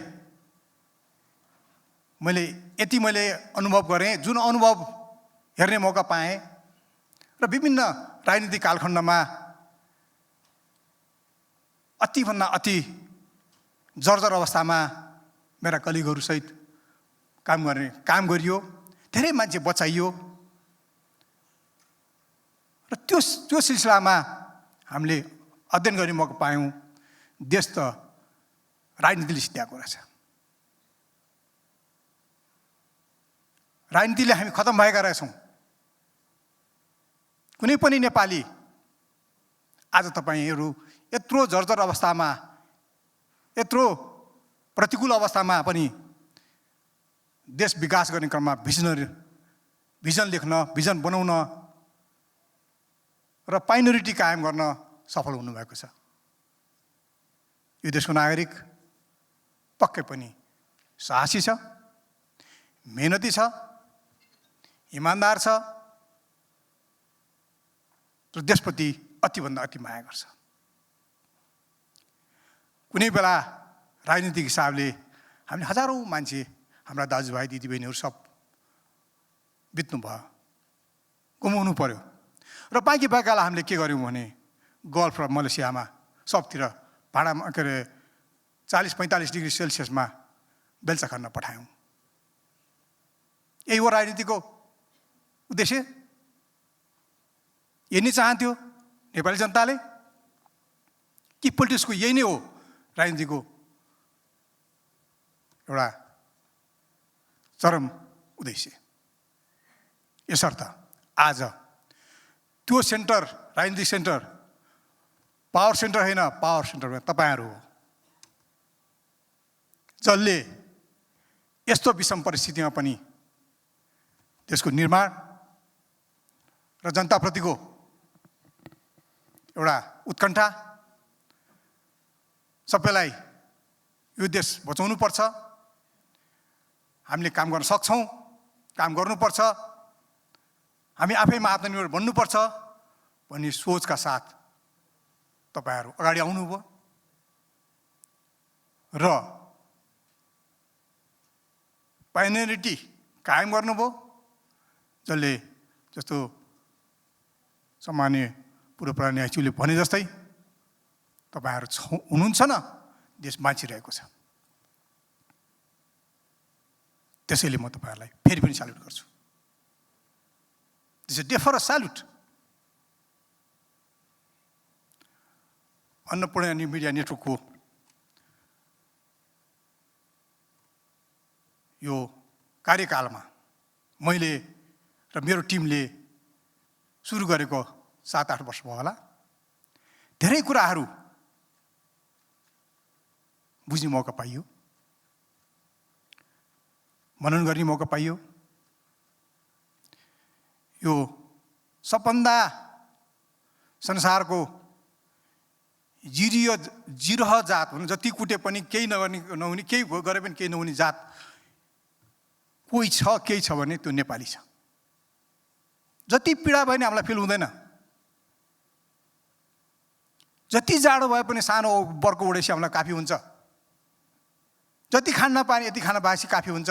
अनुभव गरेँ, जुन अनुभव हेर्ने मौका पाएँ र विभिन्न राजनीतिक कालखण्डमा अतिभन्दा अति जर्जर अवस्थामा मेरा कलिगहरूसहित काम गरियो, धेरै मान्छे बचाइयो र त्यो सिलसिलामा हामीले अध्ययन गर्ने मौका पायौँ। देश त राजनीतिले सिद्ध्याएको रहेछ। राजनीतिले हामी खतम भएका रहेछौँ। कुनै पनि नेपाली आज तपाईँहरू यत्रो जर्जर अवस्थामा, यत्रो प्रतिकूल अवस्थामा पनि देश विकास गर्ने क्रममा भिजन लेख्न, भिजन बनाउन र पाइनोरिटी कायम गर्न सफल हुनुभएको छ। यो देशको नागरिक पक्कै पनि साहसी छ, मेहनती छ, इमान्दार छ र देशप्रति अतिभन्दा अति माया गर्छ। कुनै बेला राजनीतिक हिसाबले हामीले हजारौँ मान्छे, हाम्रा दाजुभाइ दिदीबहिनीहरू सब बित्नु भयो, गुमाउनु पर्यो। र बाँकी भएकालाई हामीले के गर्यौँ भने गल्फ र मलेसियामा सबतिर भाडामा 40-45 डिग्री सेल्सियसमा बेलचा खान पठायौँ। यही हो राजनीतिको उद्देश्य। यही नै चाहन्थ्यो नेपाली जनताले कि पोलिटिक्सको यही नै हो राजनीतिको एउटा चरम उद्देश्य। यसर्थ आज त्यो सेन्टर, राजनीतिक सेन्टर, पावर सेन्टर होइन, पावर सेन्टरमा तपाईँहरू हो, जसले यस्तो विषम परिस्थितिमा पनि देशको निर्माण र जनताप्रतिको एउटा उत्कण्ठा, सबैलाई यो देश बचाउनुपर्छ, हामीले काम गर्न सक्छौँ, काम गर्नुपर्छ, हामी आफैमा आत्मनिर्भर बन्नुपर्छ भन्ने सोचका साथ तपाईँहरू अगाडि आउनुभयो र पाइनोरिटी कायम गर्नुभयो, जस्तो सामान्य पूर्व न्यायज्यूले भने जस्तै तपाईँहरू हुनुहुन्छ न, देश बाँचिरहेको छ। त्यसैले म तपाईँहरूलाई फेरि पनि स्याल्युट गर्छु। This is day for a salute. Annapurna media नेटवर्कको यो कार्यकालमा मैले र मेरो टिमले सुरु गरेको 7-8 वर्ष भयो होला, धेरै कुराहरू बुझ्ने मौका पाइयो, मनन गर्ने मौका पाइयो। यो सबभन्दा संसारको जिरह जात भनौँ, जति कुटे पनि केही नहुने, केही गरे पनि केही नहुने जात कोही छ, केही छ भने त्यो नेपाली छ। जति पीडा भयो नि हामीलाई फिल हुँदैन, जति जाडो भए पनि सानो बर्को उडेसी हामीलाई काफी हुन्छ, जति खान नपाए यति खान पाएपछि काफी हुन्छ,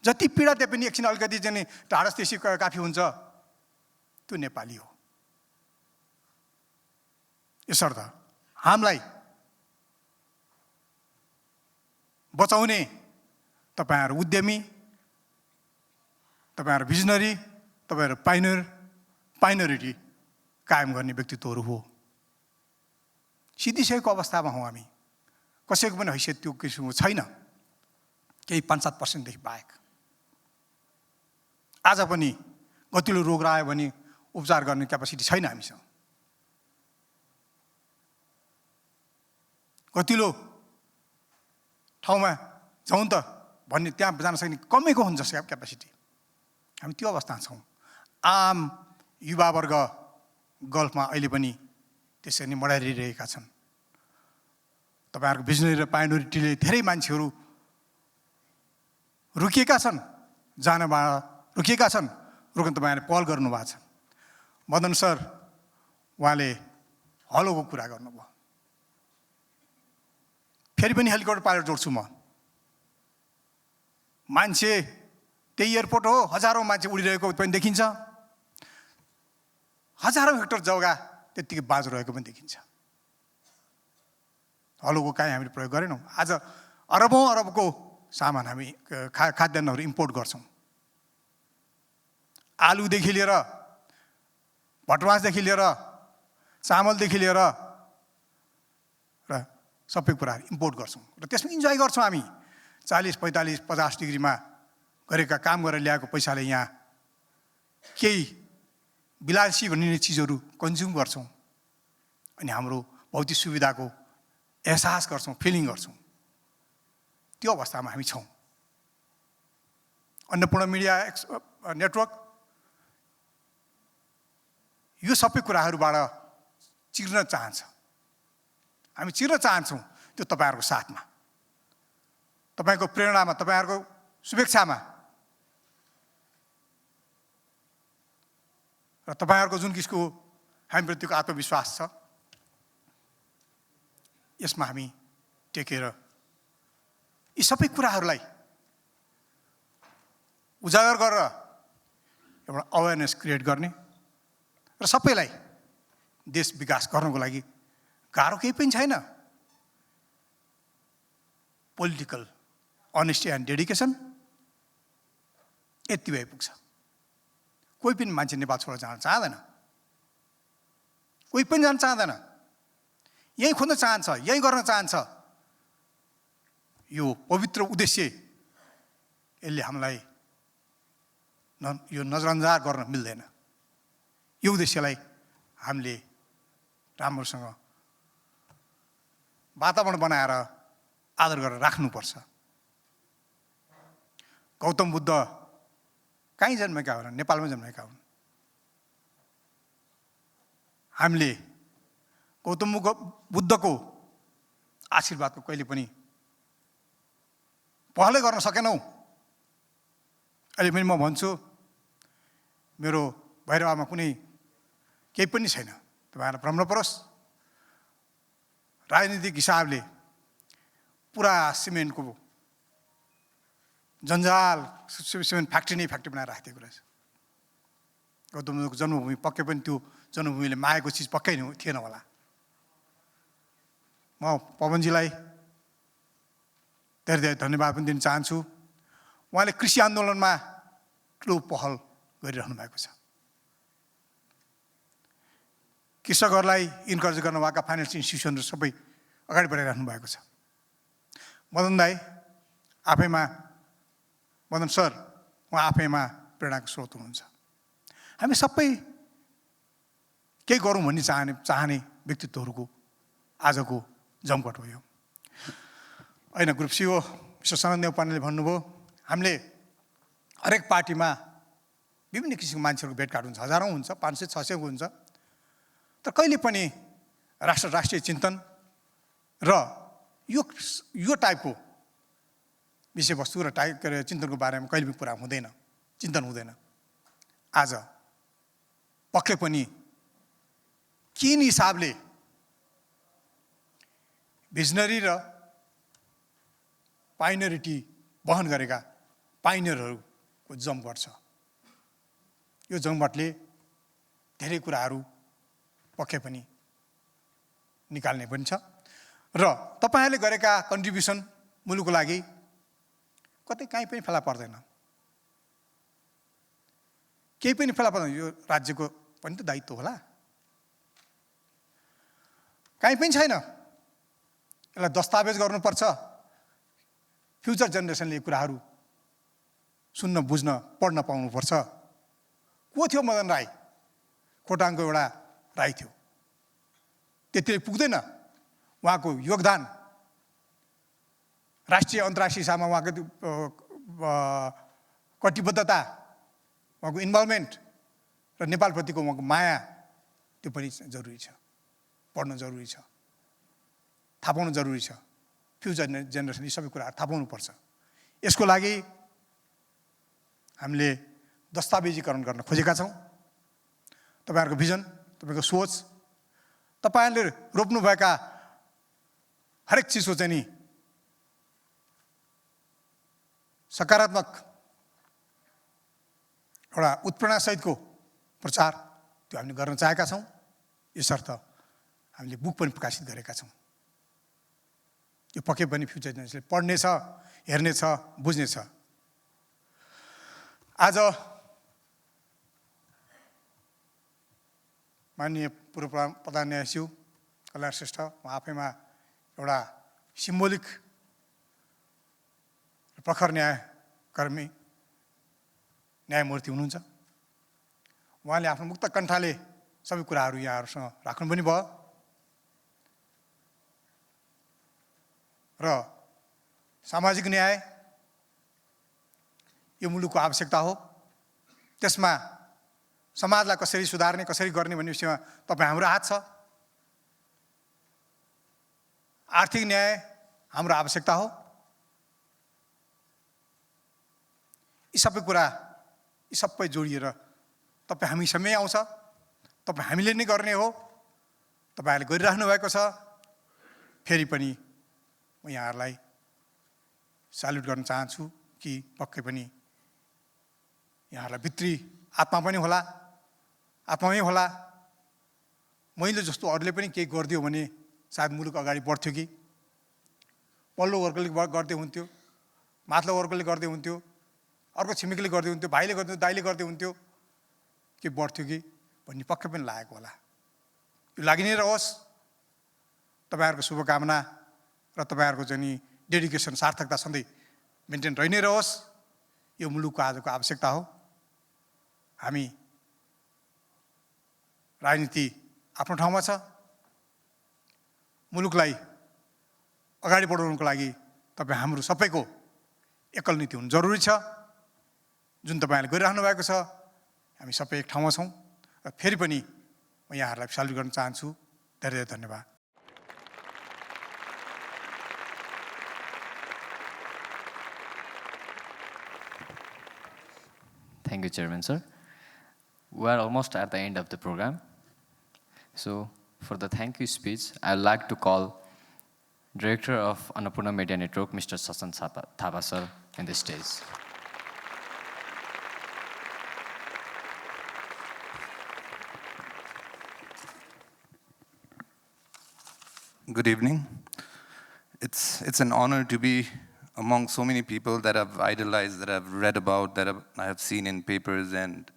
जति पीडा त्यही पनि एकछिन अलिकति चाहिँ ढाडस त्यसै काफी हुन्छ। त्यो नेपाली हो। यसर्थ हामीलाई बचाउने तपाईहरु उद्यमी, तपाईहरु भिजनरी, तपाईहरु पाइनरिटी कायम गर्ने व्यक्तित्वहरू हो। सिद्धिसकेको अवस्थामा हौं हामी। कसैको पनि हैसियत त्यो किसिमको छैन, केही 5-7% देखि बाहेक। आज पनि गतिलो रोग आयो भने उपचार गर्ने क्यापासिटी छैन हामीसँग। गतिलो ठाउँमा जाउँ त भन्ने त्यहाँ जान सक्ने कमैको हुन्छ क्यापासिटी। हामी त्यो अवस्थामा छौँ। आम युवावर्ग गल्फमा अहिले पनि त्यसरी नै मडारिरहेका छन्। तपाईहरुको भिजनरी र पाइनोरिटीले धेरै मान्छेहरू रुकिएका छन्, जानबाट रुकिएका छन्, रोक्न तपाईहरुले पहल गर्नुभएको छ। मदन सर उहाँले हलोको कुरा गर्नुभयो। फेरि पनि हेलिकप्टर पाइलट जोड्छु म। मान्छे त्यही एयरपोर्ट हो, हजारौं मान्छे उडिरहेको पनि देखिन्छ, हजारौं हेक्टर जग्गा त्यतिकै बाँझो रहेको पनि देखिन्छ। हलोको काहीँ हामीले प्रयोग गरेनौँ। आज अरबौं सामान हामी खाद्यान्नहरू इम्पोर्ट गर्छौँ। आलुदेखि लिएर, भटमासदेखि लिएर, चामलदेखि लिएर र सबै कुराहरू इम्पोर्ट गर्छौँ र त्यसमा इन्जोय गर्छौँ हामी। 40, 45, 50 डिग्रीमा गरेका काम गरेर ल्याएको पैसाले यहाँ केही विलासी भन्ने चिजहरू कन्ज्युम गर्छौँ अनि हाम्रो भौतिक सुविधाको एहसास गर्छौँ, फिलिङ गर्छौँ। त्यो अवस्थामा हामी छौँ। अन्नपूर्ण मिडिया नेटवर्क यो सबै कुराहरूबाट चिर्न चाहन्छ। हामी चिर्न चाहन्छौँ त्यो तपाईहरुको साथमा, तपाईको प्रेरणामा, तपाईहरुको शुभेच्छामा र तपाईहरुको जुन किसिमको हामीप्रतिको आत्मविश्वास छ, यसमा हामी टेकेर यी सबै कुराहरूलाई उजागर गरेर एउटा अवेरनेस क्रिएट गर्ने र सबैलाई देश विकास गर्नको लागि गाह्रो केही पनि छैन। पोलिटिकल अनेस्टी एन्ड डेडिकेसन यति भए पुग्छ। कोही पनि मान्छे नेपाल छोडेर जान चाहँदैन, कोही पनि जान चाहँदैन, यही खोज्न चाहन्छ, यही गर्न चाहन्छ। यो पवित्र उद्देश्य यसले हामीलाई यो नजरअन्दाज गर्न मिल्दैन। यो उद्देश्यलाई हामीले राम्रोसँग वातावरण बनाएर आदर गरेर राख्नुपर्छ। गौतम बुद्ध कहीँ जन्मेका हुन्, नेपालमै जन्मेका हुन्। हामीले गौतम बुद्धको आशीर्वादको कहिले पनि पहलै गर्न सकेनौँ। अहिले पनि म भन्छु, मेरो भैरवामा कुनै केही पनि छैन, तपाईहरुलाई भ्रम नपरोस्। राजनीतिक हिसाबले पुरा सिमेन्टको जन्जाल, सिमेन्ट फ्याक्ट्री नै फ्याक्ट्री बनाएर राखिदिएको रहेछ। गौतम बुद्धको जन्मभूमि पक्कै पनि त्यो जन्मभूमिले मागेको चिज पक्कै थिएन होला। म पवनजीलाई धेरै धेरै धन्यवाद पनि दिन चाहन्छु। उहाँले कृषि आन्दोलनमा ठुलो पहल गरिरहनु भएको छ। कृषकहरूलाई इन्करेज गर्नुभएका फाइनेन्सियल इन्स्टिट्युसनहरू सबै अगाडि बढाइराख्नु भएको छ। मदन दाई आफैमा, मदन सर उहाँ आफैमा प्रेरणाको स्रोत हुनुहुन्छ। हामी सबै केही गरौँ भन्ने चाहने व्यक्तित्वहरूको आजको जमघट हो यो। होइन, ग्रुप सिओ मिस्टर सनद नेउपानेले भन्नुभयो, हामीले हरेक पार्टीमा विभिन्न किसिमको मान्छेहरूको भेटघाट हुन्छ, हजारौँ हुन्छ, 500-600 हुन्छ। तर कहिले पनि राष्ट्रिय चिन्तन र यो टाइपको विषयवस्तु र चिन्तनको बारेमा कहिले पनि कुरा हुँदैन, चिन्तन हुँदैन। आज पक्कै पनि किन हिसाबले भिजनरी र पाइनरिटी वहन गरेका पाइनियरहरूको जमघट छ। यो जमघटले धेरै कुराहरू पक्कै पनि निकाल्ने पनि छ र तपाईहरुले गरेका कन्ट्रिब्युसन मुलुकको लागि कतै कहीँ पनि फेला पर्दैन केही पनि फेला पर्दैन यो राज्यको पनि त दायित्व होला कहीँ पनि छैन यसलाई दस्तावेज गर्नुपर्छ फ्युचर जेनेरेसनले कुराहरू सुन्न बुझ्न पढ्न पाउनुपर्छ को थियो मदन राई खोटाङको एउटा राई थियो त्यतिले पुग्दैन उहाँको योगदान राष्ट्रिय अन्तर्राष्ट्रिय हिसाबमा उहाँको कटिबद्धता उहाँको इन्भल्भमेन्ट र नेपालप्रतिको उहाँको माया त्यो पनि जरुरी छ पढ्न जरुरी छ थाहा पाउनु जरुरी छ फ्युचर जेनेरेसन यी सबै कुराहरू थाहा पाउनुपर्छ यसको लागि हामीले दस्तावेजीकरण गर्न खोजेका छौँ तपाईहरुको भिजन तपाईको सोच तपाईहरुले रोप्नुभएका हरेक चिजको चाहिँ नि सकारात्मक एउटा उत्प्रेरणा सहितको प्रचार त्यो हामीले गर्न चाहेका छौँ यसर्थ हामीले बुक पनि प्रकाशित गरेका छौँ यो पक्कै पनि फ्युचर जेनेरेसनले पढ्ने छ हेर्ने छ बुझ्ने छ आज माननीय पूर्व प्रधान न्यायाधीश कल्याण श्रेष्ठ उहाँ आफैमा एउटा सिम्बोलिक प्रखर न्यायकर्मी न्यायमूर्ति हुनुहुन्छ उहाँले आफ्नो मुक्त कण्ठले सबै कुराहरू यहाँहरूसँग राख्नु पनि भयो र सामाजिक न्याय यो मुलुकको आवश्यकता हो त्यसमा समाजलाई कसरी सुधार्ने कसरी गर्ने भन्ने विषयमा तपाईँ हाम्रो हात छ आर्थिक न्याय हाम्रो आवश्यकता हो यी सबै कुरा यी सबै जोडिएर तपाईँ हामीसँगै आउँछ तपाईँ हामीले नै गर्ने हो तपाईहरुले गरिराख्नु भएको छ फेरि पनि म यहाँहरूलाई सल्युट गर्न चाहन्छु कि पक्कै पनि यहाँहरूलाई भित्री आत्मा पनि होला आत्मामै होला मैले जस्तो अरूले पनि केही गरिदियो भने सायद मुलुक अगाडि बढ्थ्यो कि पल्लो वर्गले गर्दै हुन्थ्यो माथिल्लो वर्गले गर्दै हुन्थ्यो अर्को छिमेकीले गर्दै हुन्थ्यो भाइले गर्दै दाइले गर्दै हुन्थ्यो के बढ्थ्यो कि भन्ने पक्कै पनि लागेको होला यो लागि नै रहोस् तपाईहरुको शुभकामना र तपाईहरुको चाहिँ नि डेडिकेसन सार्थकता सधैँ मेन्टेन रहि नै रहोस् यो मुलुकको आजको आवश्यकता हो हामी राजनीति आफ्नो ठाउँमा छ मुलुकलाई अगाडि बढाउनको लागि तपाईँ हाम्रो सबैको एकल नीति हुनु जरुरी छ जुन तपाईहरुले गरिराख्नु भएको छ हामी सबै एक ठाउँमा छौँ र फेरि पनि म यहाँहरूलाई सल्युट गर्न चाहन्छु धेरै धेरै धन्यवाद Thank you, Chairman, sir. We are almost at the end of the program. So, for the thank you speech, I would like to call Director of Annapurna Media Network, Mr. Sasan Thapa, sir, in the stage. Good evening. It's an honor to be among so many people that I've idolized, that I've read about, that I have seen in papers and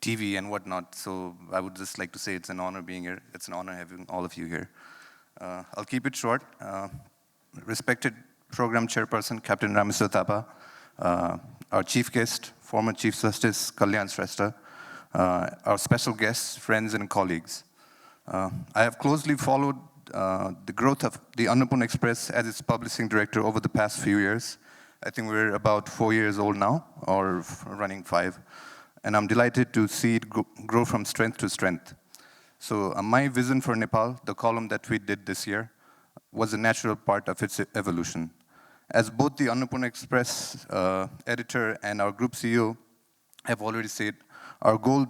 TV and whatnot. So I would just like to say it's an honor being here. It's an honor having all of you here. I'll keep it short. Respected Program Chairperson, Captain Rameswar Thapa, our Chief Guest, former Chief Justice Kalyan Shrestha, our special guests, friends and colleagues. I have closely followed the growth of the Annapurna Express as its publishing director over the past few years. I think we're about 4 years old now, or running 5. And I'm delighted to see it grow from strength to strength. So my vision for Nepal, the column that we did this year, was a natural part of its evolution. As both the Annapurna Express editor and our group CEO have already said, our goal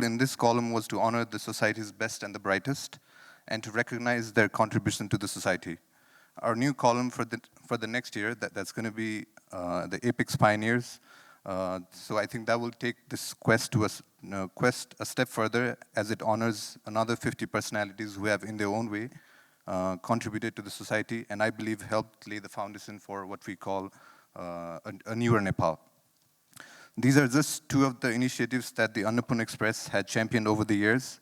in this column was to honor the society's best and the brightest, and to recognize their contribution to the society. Our new column for the next year, that's going to be the Apex Pioneers. So I think that will take this quest a step further, as it honors another 50 personalities who have, in their own way, contributed to the society, and I believe helped lay the foundation for what we call a newer Nepal. These are just two of the initiatives that the Annapurna Express had championed over the years.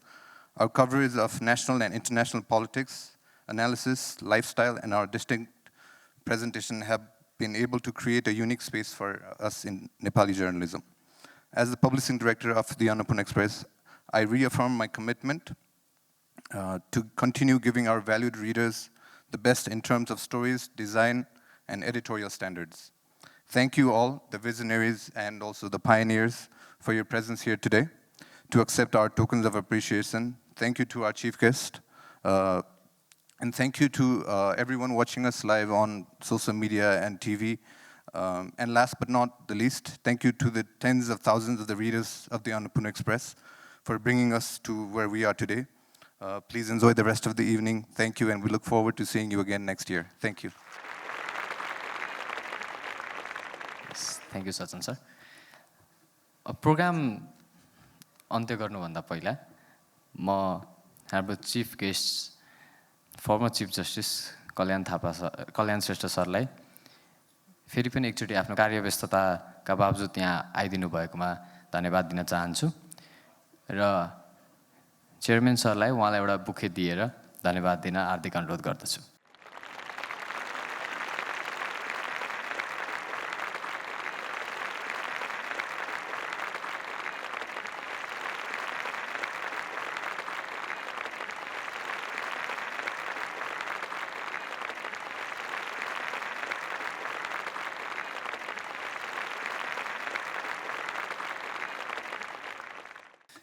Our coverage of national and international politics, analysis, lifestyle, and our distinct presentation have been able to create a unique space for us in Nepali journalism. As the publishing director of the Annapurna Express, I reaffirm my commitment to continue giving our valued readers the best in terms of stories, design, and editorial standards. Thank you all, the Visionaries and also the Pioneers, for your presence here today to accept our tokens of appreciation. Thank you to our chief guest. And thank you to everyone watching us live on social media and TV. And last but not the least, thank you to the tens of thousands of the readers of the Annapurna Express for bringing us to where we are today. Please enjoy the rest of the evening. Thank you, and we look forward to seeing you again next year. Thank you. Thank you Sachin sir. Programme अन्त्य गर्नुभन्दा पहिला म हाम्रो chief guest former chief justice Kalyan Shrestha सरलाई फेरि पनि एकचोटि आफ्नो कार्यव्यस्तताका बावजुद यहाँ आइदिनु भएकोमा धन्यवाद दिन चाहन्छु र चेयरम्यान सरलाई उहाँलाई एउटा बुके दिएर धन्यवाद दिन हार्दिक अनुरोध गर्दछु.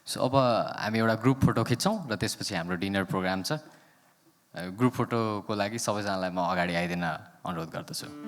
सो अब हामी एउटा ग्रुप फोटो खिच्छौँ र त्यसपछि हाम्रो डिनर प्रोग्राम छ. ग्रुप फोटोको लागि सबैजनालाई म अगाडि आइदिन अनुरोध गर्दछु.